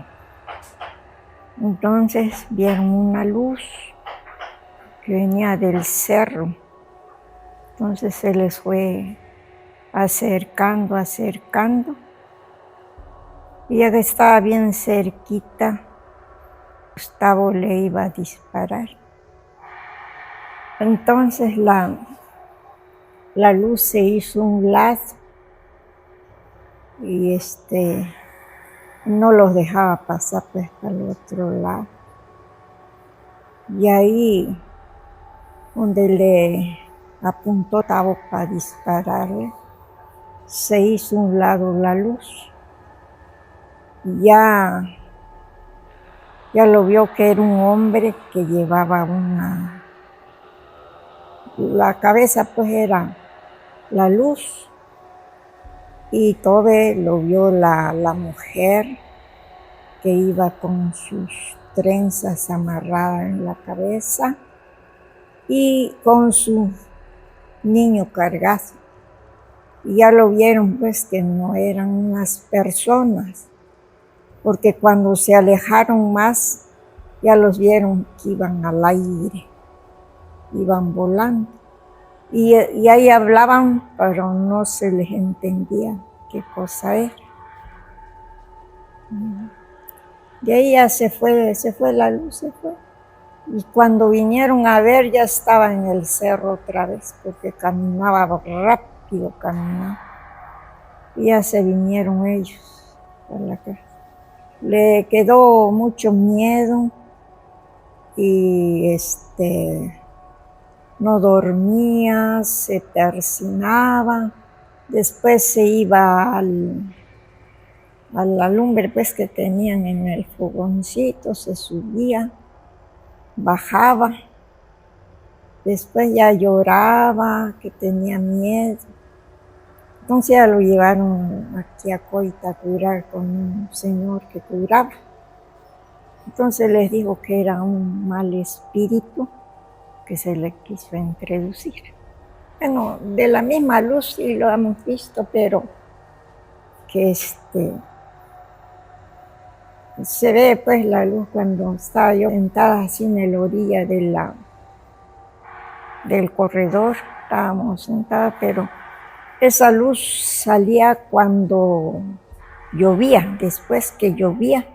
Entonces vieron una luz que venía del cerro. Entonces se les fue acercando. Y ya que estaba bien cerquita, Gustavo le iba a disparar. Entonces la luz se hizo un lazo y no los dejaba pasar pues al otro lado. Y ahí donde le apuntó Gustavo para dispararle, se hizo un lado la luz. Y ya lo vio que era un hombre que llevaba la cabeza pues era la luz, y todo lo vio la mujer que iba con sus trenzas amarradas en la cabeza y con su niño cargado. Y ya lo vieron pues que no eran unas personas, porque cuando se alejaron más, ya los vieron que iban al aire, iban volando. Y ahí hablaban, pero no se les entendía qué cosa era. De ahí ya se fue la luz, se fue. Y cuando vinieron a ver, ya estaba en el cerro otra vez, porque caminaba rápido, caminaba. Y ya se vinieron ellos a la casa. Le quedó mucho miedo y no dormía, se persinaba. Después se iba a la lumbre pues, que tenían en el fogoncito, se subía, bajaba. Después ya lloraba, que tenía miedo. Entonces ya lo llevaron aquí a Coita a curar con un señor que curaba. Entonces les dijo que era un mal espíritu que se le quiso introducir. Bueno, de la misma luz sí lo hemos visto, pero que se ve pues la luz cuando estaba yo sentada así en la orilla del corredor, estábamos sentadas, pero esa luz salía cuando llovía, después que llovía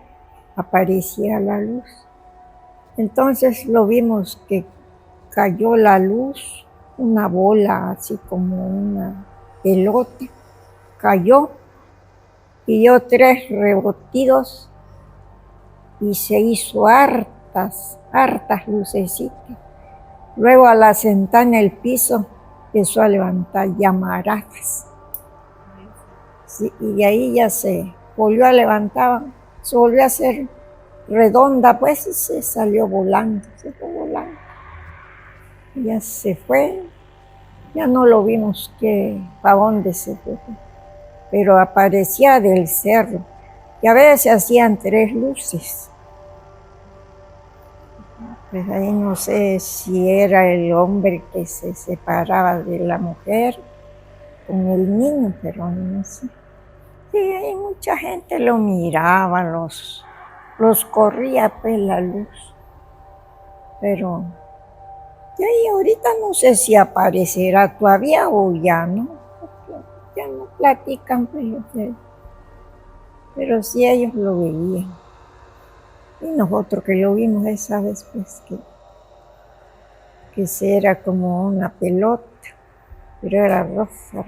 aparecía la luz. Entonces lo vimos que cayó la luz, una bola así como una pelota, cayó y dio 3 rebotidos y se hizo hartas lucecitas. Luego al asentar en el piso empezó a levantar llamaradas. Sí, y de ahí ya se volvió a levantar, se volvió a hacer redonda, pues, y se salió volando, se fue volando. Y ya se fue, ya no lo vimos para dónde se fue, pero aparecía del cerro, y a veces hacían 3 luces. Pues ahí no sé si era el hombre que se separaba de la mujer con el niño, pero no sé. Sí, ahí mucha gente lo miraba, los corría pues la luz. Pero y ahí ahorita no sé si aparecerá todavía o ya no, porque ya no platican pues ustedes. Pero sí ellos lo veían. Y nosotros que lo vimos esa vez, pues que se era como una pelota, pero era roja.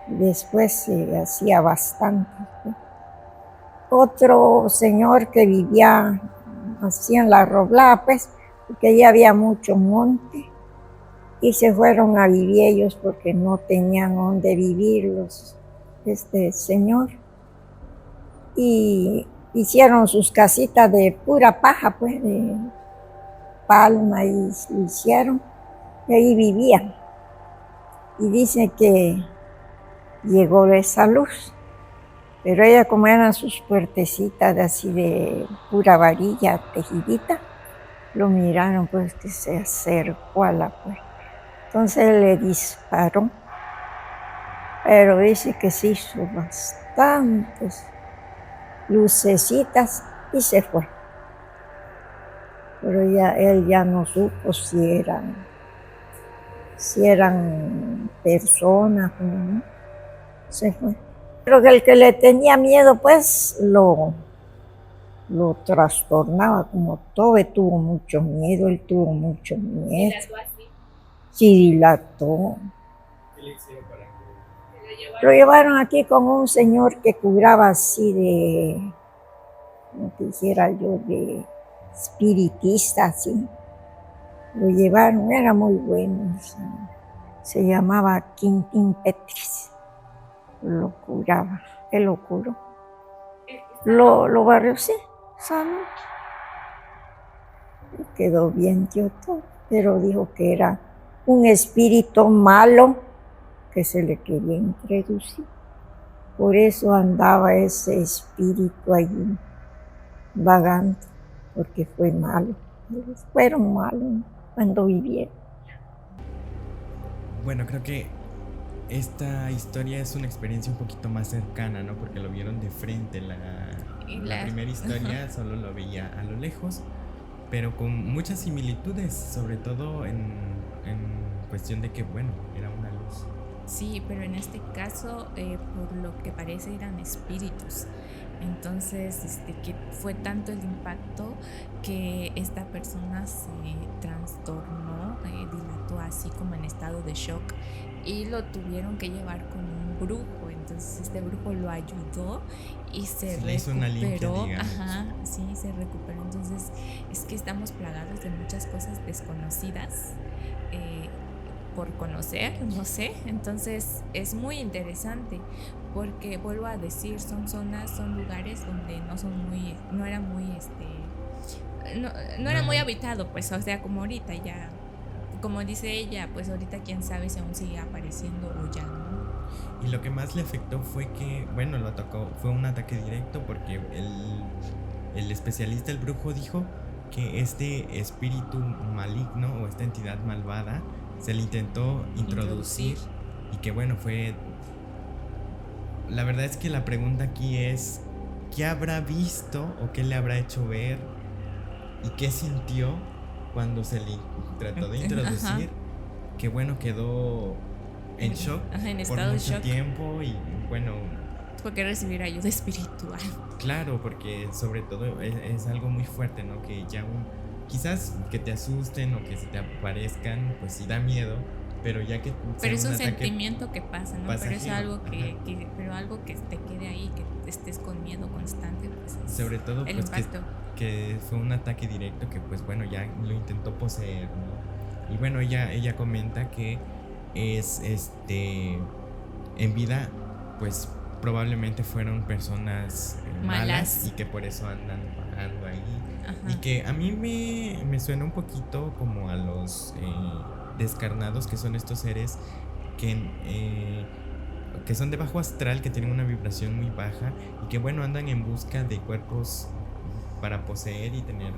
Después se hacía bastante. ¿Sí? Otro señor que vivía así en la Roblada, pues, porque allí había mucho monte, y se fueron a vivir ellos porque no tenían dónde vivir este señor. Y hicieron sus casitas de pura paja, pues, de palma, y hicieron, y ahí vivían. Y dice que llegó esa luz, pero ella, como eran sus puertecitas así de pura varilla tejidita, lo miraron pues que se acercó a la puerta. Entonces le disparó, pero dice que se hizo bastantes lucecitas y se fue. Pero él ya no supo si eran personas o no. Se fue. Pero que el que le tenía miedo, pues, lo trastornaba, como todo, él tuvo mucho miedo. ¿Dilató así? Sí, dilató. ¿Qué le hicieron para Lo llevaron aquí con un señor que curaba así de, como te dijera yo, de espiritista, así. Lo llevaron, era muy bueno. Se llamaba Quintín Petris. Lo curaba, él lo curó. Lo barrió, sí, sano. Quedó bien todo, pero dijo que era un espíritu malo que se le quería introducir. Por eso andaba ese espíritu allí vagando, porque fue malo. Ellos fueron malos cuando vivieron. Bueno, creo que esta historia es una experiencia un poquito más cercana, ¿no? Porque lo vieron de frente. La primera historia solo lo veía a lo lejos, pero con muchas similitudes, sobre todo en cuestión de que, bueno, era una luz. Sí, pero en este caso, por lo que parece, eran espíritus. Entonces, que fue tanto el impacto que esta persona se trastornó, dilató así como en estado de shock y lo tuvieron que llevar con un brujo. Entonces, este brujo lo ayudó y se Sí, hizo una limpia, recuperó. digamos. Ajá, sí, se recuperó. Entonces, es que estamos plagados de muchas cosas desconocidas. Por conocer, no sé, entonces es muy interesante porque vuelvo a decir, son zonas, son lugares donde no era muy no era muy habitado, pues, o sea, como ahorita ya, como dice ella, pues ahorita quién sabe si aún sigue apareciendo o ya no. Y lo que más le afectó fue que, bueno, lo atacó, fue un ataque directo porque el especialista, el brujo, dijo que este espíritu maligno o esta entidad malvada se le intentó introducir y que, bueno, fue... La verdad es que la pregunta aquí es, ¿qué habrá visto o qué le habrá hecho ver y qué sintió cuando se le trató de introducir? Ajá. Que, bueno, quedó en shock En por estado de mucho shock. tiempo y, bueno, Porque recibir ayuda espiritual. claro, porque sobre todo es algo muy fuerte, ¿no? Que ya quizás que te asusten o que se te aparezcan, pues sí da miedo, pero ya que Pero sea es un ataque sentimiento que pasa, ¿no? Pero es pasajero, algo ajá. pero algo que te quede ahí, que estés con miedo constante, pues es Sobre todo el pues impacto. que fue un ataque directo que, pues bueno, ya lo intentó poseer, ¿no? Y bueno, ella comenta que es en vida, pues probablemente fueron personas malas y que por eso andan vagando ahí. Ajá. Y que a mí me suena un poquito como a los descarnados, que son estos seres que son de bajo astral, que tienen una vibración muy baja y que, bueno, andan en busca de cuerpos para poseer y tener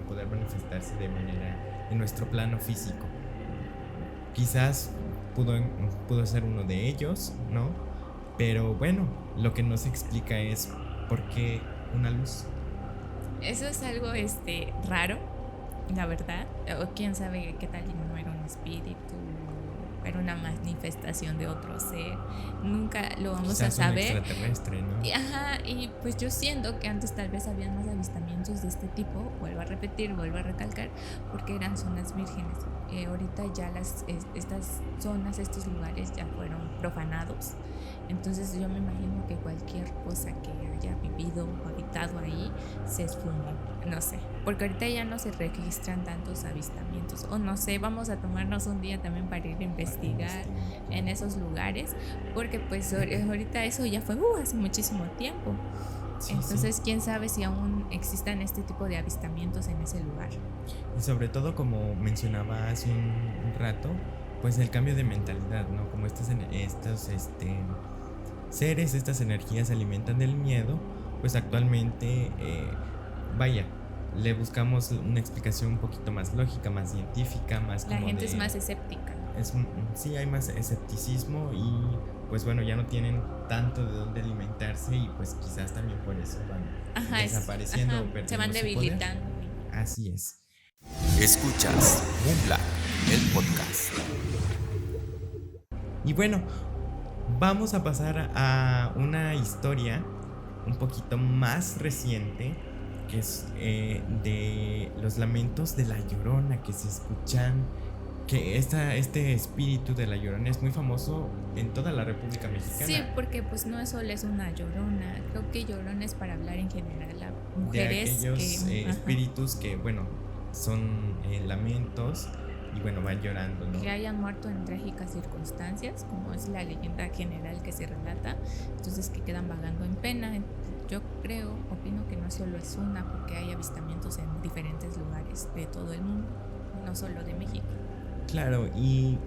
poder manifestarse de manera en nuestro plano físico. Quizás pudo ser uno de ellos, ¿no? Pero bueno, lo que no se explica es por qué una luz. Eso es algo raro, la verdad. O quién sabe qué tal y no era un espíritu, era una manifestación de otro ser. Nunca lo vamos Quizás a saber. un extraterrestre, ¿no? Y pues yo siento que antes tal vez habían más avistamientos de este tipo, vuelvo a repetir, vuelvo a recalcar, porque eran zonas vírgenes. Ahorita ya estas zonas, estos lugares ya fueron profanados. Entonces yo me imagino que cualquier cosa que haya vivido o habitado ahí se esfuma, no sé, porque ahorita ya no se registran tantos avistamientos, o no sé, vamos a tomarnos un día también para ir a investigar en esos lugares, porque pues ahorita eso ya fue hace muchísimo tiempo. Sí, Entonces sí. quién sabe si aún existan este tipo de avistamientos en ese lugar. Y sobre todo, como mencionaba hace un rato, pues el cambio de mentalidad, ¿no? Como estos seres, estas energías se alimentan del miedo, pues actualmente, vaya, le buscamos una explicación un poquito más lógica, más científica, más La como gente es más escéptica. sí, hay más escepticismo y pues bueno, ya no tienen tanto de dónde alimentarse y pues quizás también por eso van desapareciendo o perdiendo se van su poder. debilitando. Así es. Escuchas Moonblack, el podcast. Y bueno, vamos a pasar a una historia un poquito más reciente, que es de los lamentos de la Llorona que se escuchan, que este espíritu de la Llorona es muy famoso en toda la República Mexicana. Sí, porque pues no solo es una llorona, creo que llorona es para hablar en general a De mujeres aquellos que espíritus que, bueno, son lamentos y bueno, van llorando, ¿no? que hayan muerto en trágicas circunstancias, como es la leyenda general que se relata, entonces que quedan vagando en pena. Yo opino que no solo es una, porque hay avistamientos en diferentes lugares de todo el mundo, no solo de México. Claro, y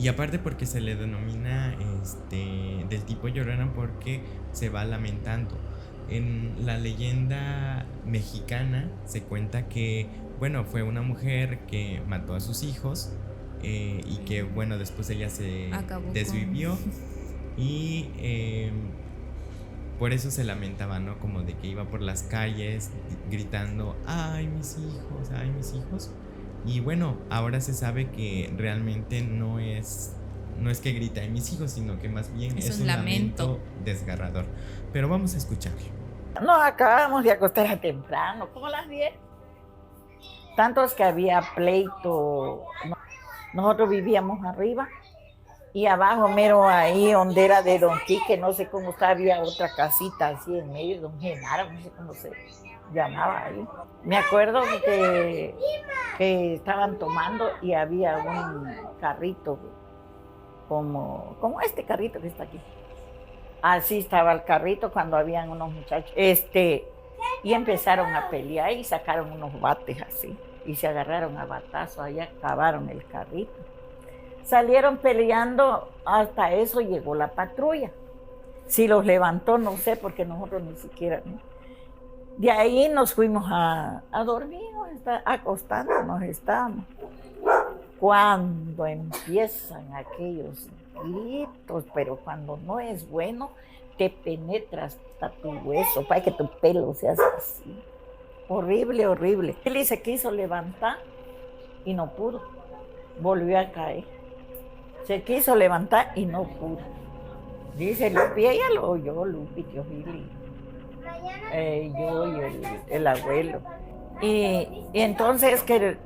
aparte porque se le denomina del tipo Llorona porque se va lamentando. En la leyenda mexicana se cuenta que, bueno, fue una mujer que mató a sus hijos y que, bueno, después ella se Acabó desvivió y por eso se lamentaba, ¿no? Como de que iba por las calles gritando, ¡ay, mis hijos! ¡Ay, mis hijos! Y bueno, ahora se sabe que realmente no es que grita ¡ay, mis hijos!, sino que más bien es un lamento desgarrador. Pero vamos a escucharlo. Nos acabamos de acostar a temprano, como las 10. Tantos que había pleito. Nosotros vivíamos arriba y abajo, mero ahí, donde era de Don Quique, no sé cómo estaba, había otra casita así en medio, Don Genaro, no sé cómo se llamaba ahí. Me acuerdo que estaban tomando y había un carrito, como este carrito que está aquí. Así estaba el carrito cuando habían unos muchachos. Y empezaron a pelear y sacaron unos bates así. Y se agarraron a batazos, allá acabaron el carrito. Salieron peleando, hasta eso llegó la patrulla. Si los levantó, no sé, porque nosotros ni siquiera. ¿No? De ahí nos fuimos a dormir, acostándonos estábamos. Cuando empiezan aquellos gritos, pero cuando no es bueno, te penetras hasta tu hueso, para que tu pelo se hace así. Horrible, horrible. Él se quiso levantar y no pudo. Volvió a caer. Se quiso levantar y no pudo. Dice Lupi, ella lo oyó, Lupi, tío Gili. Yo y el abuelo. Y entonces que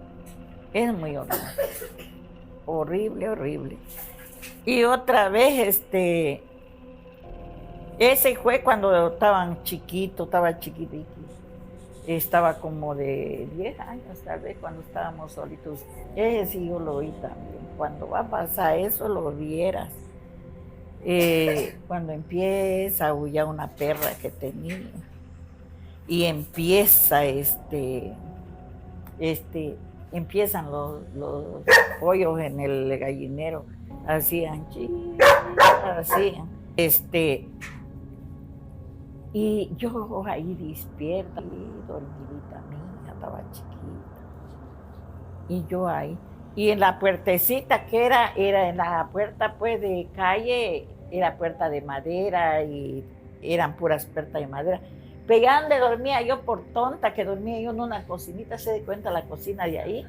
es muy horrible. Horrible, horrible. Y otra vez, ese fue cuando estaban chiquitos, estaba chiquitito. Estaba como de 10 años, tal vez, cuando estábamos solitos. Ese sí yo lo oí también. Cuando va a pasar eso, lo vieras. Cuando empieza a aullar una perra que tenía. Y empieza, empiezan los pollos en el gallinero. Hacían hacían. Y yo ahí despierta, y dormidita, mi hija estaba chiquita. Y yo ahí. Y en la puertecita que era en la puerta pues de calle, era puerta de madera y eran puras puertas de madera. Pero donde dormía yo por tonta, que dormía yo en una cocinita, se da cuenta la cocina de ahí.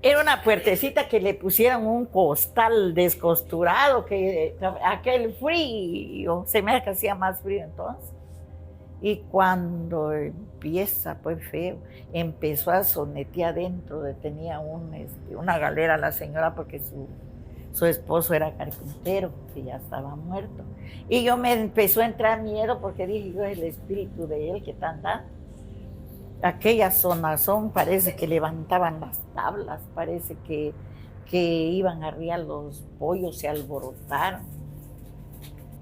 Era una puertecita que le pusieron un costal descosturado, que aquel frío, se me hacía más frío entonces. Y cuando empieza, pues feo, empezó a sonetear adentro, tenía una galera la señora porque su esposo era carpintero, que ya estaba muerto. Y yo me empezó a entrar miedo porque dije, yo es el espíritu de él que tan da. Aquella sonazón parece que levantaban las tablas, parece que iban arriba los pollos, se alborotaron.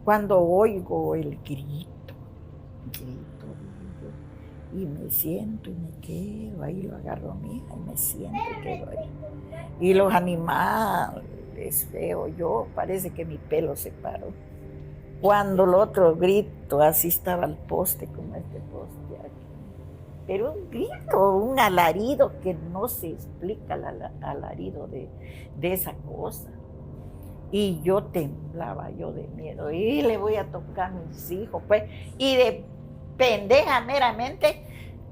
Cuando oigo el grito, y me siento y me quedo ahí, lo agarro a mi hija y me siento y quedo ahí. Y los animales, feo, yo parece que mi pelo se paró. Cuando el otro grito, así estaba el poste, como este poste aquí. Pero un grito, un alarido que no se explica, el alarido de esa cosa. Y yo temblaba, yo de miedo. Y le voy a tocar a mis hijos, pues. Y de pendeja meramente,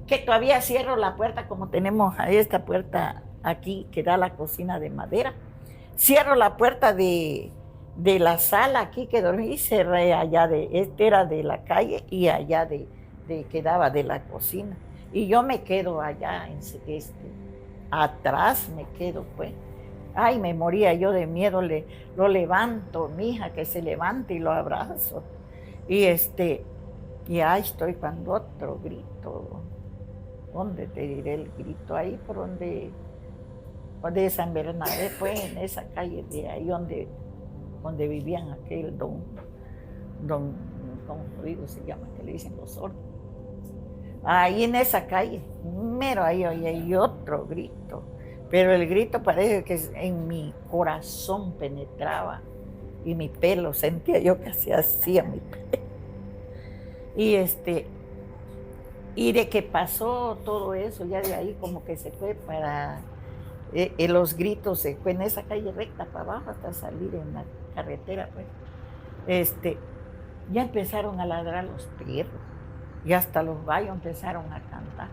que todavía cierro la puerta, como tenemos esta puerta aquí, que da a la cocina de madera. Cierro la puerta de la sala aquí que dormí y cerré allá era de la calle y allá que daba de la cocina. Y yo me quedo allá, atrás me quedo, pues. Ay, me moría yo de miedo, lo levanto, mi hija que se levante y lo abrazo. Y ahí estoy cuando otro grito. ¿Dónde te diré el grito? Ahí por donde San Bernabé, pues, en esa calle de ahí donde vivían aquel don Rodrigo se llama, que le dicen los sordos. Ahí en esa calle, mero ahí hay otro grito, pero el grito parece que en mi corazón penetraba y mi pelo, sentía yo que se hacía mi pelo. Y y de que pasó todo eso, ya de ahí como que se fue para los gritos, se fue en esa calle recta para abajo hasta salir en la carretera, pues. Ya empezaron a ladrar los perros y hasta los gallos empezaron a cantar.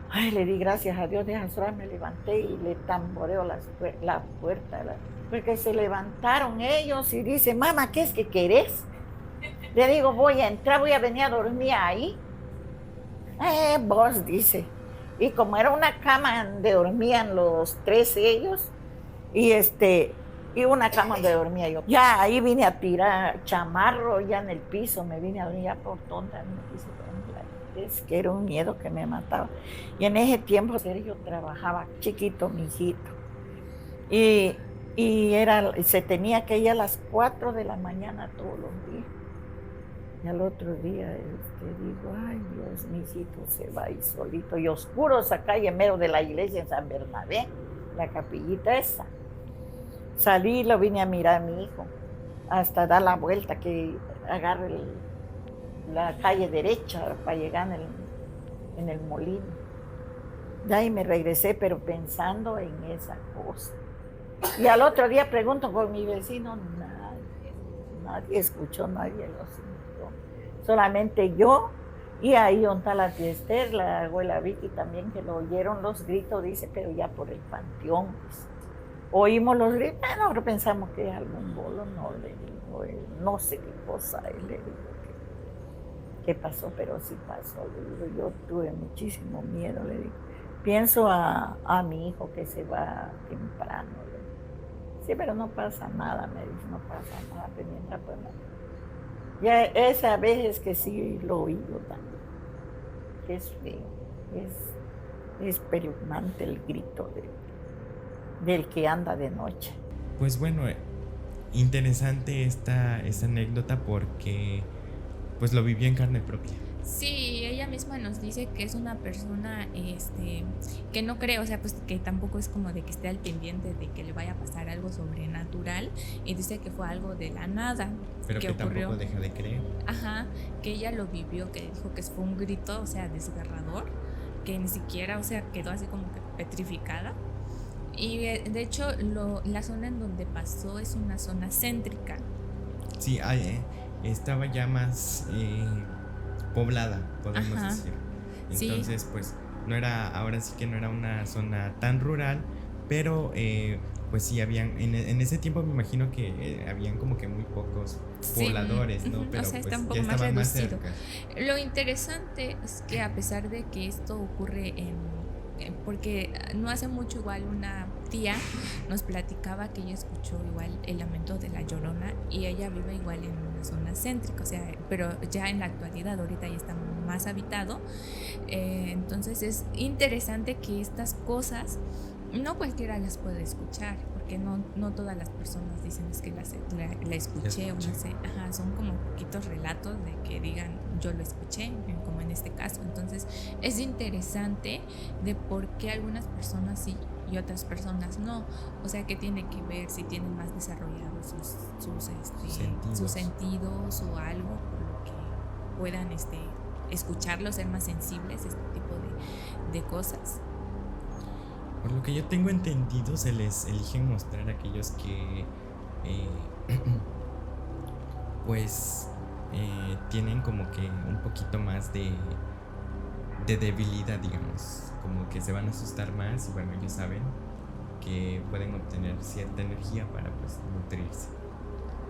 Ay, le di gracias a Dios, de esas horas me levanté y le tamboreo la puerta, porque se levantaron ellos y dicen, mamá, ¿qué es que querés? Le digo, voy a entrar, voy a venir a dormir ahí. Vos, dice. Y como era una cama donde dormían los tres ellos, y y una cama donde dormía yo. Ya ahí vine a tirar chamarro, ya en el piso, me vine a dormir ya por tonta, me quise temblar. Es que era un miedo que me mataba. Y en ese tiempo yo trabajaba chiquito, mi hijito. Y se tenía que ir a las 4 de la mañana todos los días. Y al otro día digo, ay Dios, mi hijito se va ahí solito. Y oscuro esa calle, mero de la iglesia en San Bernabé, la capillita esa. Salí y lo vine a mirar a mi hijo, hasta dar la vuelta, que agarre la calle derecha para llegar en el molino. De ahí me regresé, pero pensando en esa cosa. Y al otro día pregunto por mi vecino, nadie escuchó, nadie lo sintió. Solamente yo, y ahí donde está la tía Esther, la abuela Vicky también, que lo oyeron los gritos, dice, pero ya por el panteón. Pues. Oímos los gritos, nosotros pensamos que es algún bolo, no le digo, no sé qué cosa es, le digo qué pasó, pero sí pasó, le digo, yo tuve muchísimo miedo, le digo. Pienso a mi hijo que se va temprano, le digo. Sí, pero no pasa nada, me dice, no pasa nada, pero mientras pues no. Ya esa vez es que sí lo oí yo también, que es feo, es espeluznante el grito del que anda de noche. Pues bueno, interesante esta anécdota porque pues lo vivió en carne propia. Sí, ella misma nos dice que es una persona que no cree, o sea, pues que tampoco es como de que esté al pendiente de que le vaya a pasar algo sobrenatural, y dice que fue algo de la nada. Pero que ocurrió. Tampoco deja de creer. Ajá, que ella lo vivió, que dijo que fue un grito, o sea, desgarrador, que ni siquiera, o sea, quedó así como que petrificada. Y de hecho la zona en donde pasó es una zona céntrica. Sí, estaba ya más poblada, podemos Ajá. decir. Entonces, sí. Pues no era, ahora sí que no era una zona tan rural, pero pues sí habían, en ese tiempo me imagino que habían como que muy pocos pobladores, sí. ¿no? Pero o sea, pues está un poco ya más estaban más reducido. cerca. Lo interesante es que a pesar de que esto ocurre porque no hace mucho igual una tía nos platicaba que ella escuchó igual el lamento de la Llorona, y ella vive igual en una zona céntrica, o sea, pero ya en la actualidad ahorita ya está más habitado. Entonces es interesante que estas cosas no cualquiera las puede escuchar, porque no todas las personas dicen es que la escuché o no sé, son como poquitos relatos de que digan yo lo escuché, como en este caso. Entonces es interesante de por qué algunas personas sí y otras personas no, o sea, que tiene que ver si tienen más desarrollados sus sentidos o algo por lo que puedan escucharlo, ser más sensibles a este tipo de cosas. Por lo que yo tengo entendido, se les eligen mostrar a aquellos que pues tienen como que un poquito más de debilidad, digamos, como que se van a asustar más, y bueno, ellos saben que pueden obtener cierta energía para pues nutrirse.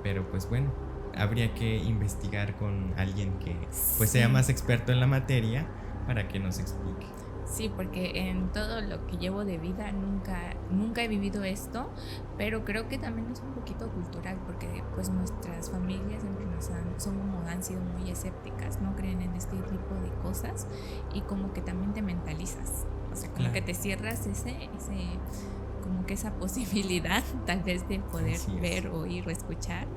Pero pues bueno, habría que investigar con alguien que pues sea más experto en la materia para que nos explique. Sí, porque en todo lo que llevo de vida nunca he vivido esto, pero creo que también es un poquito cultural, porque pues nuestras familias siempre han sido muy escépticas, no creen en este tipo de cosas, y como que también te mentalizas, o sea, como que te cierras como que esa posibilidad tal vez de poder ver, oír o escuchar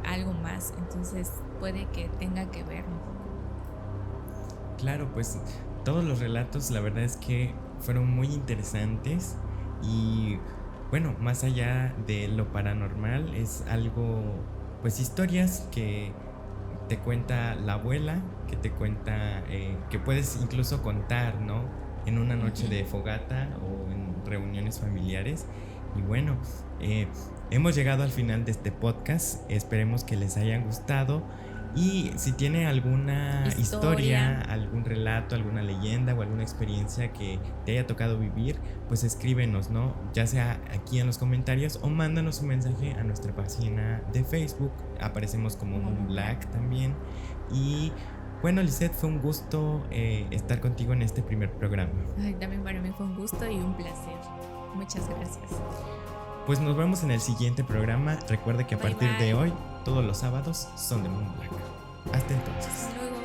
algo más. Entonces puede que tenga que ver un poco. Claro, pues todos los relatos la verdad es que fueron muy interesantes, y bueno, más allá de lo paranormal es algo, pues historias que te cuenta la abuela, que te cuenta, que puedes incluso contar, ¿no? En una noche de fogata o en reuniones familiares. Y bueno, hemos llegado al final de este podcast. Esperemos que les haya gustado. Y si tiene alguna historia, algún relato, alguna leyenda o alguna experiencia que te haya tocado vivir, pues escríbenos, ¿no? Ya sea aquí en los comentarios o mándanos un mensaje a nuestra página de Facebook. Aparecemos como Moon Black también. Y bueno, Lisette, fue un gusto estar contigo en este primer programa. Ay, también para mí fue un gusto y un placer. Muchas gracias. Pues nos vemos en el siguiente programa. Recuerde que a partir de hoy, todos los sábados son de Moon Black. Hasta entonces. Hasta luego.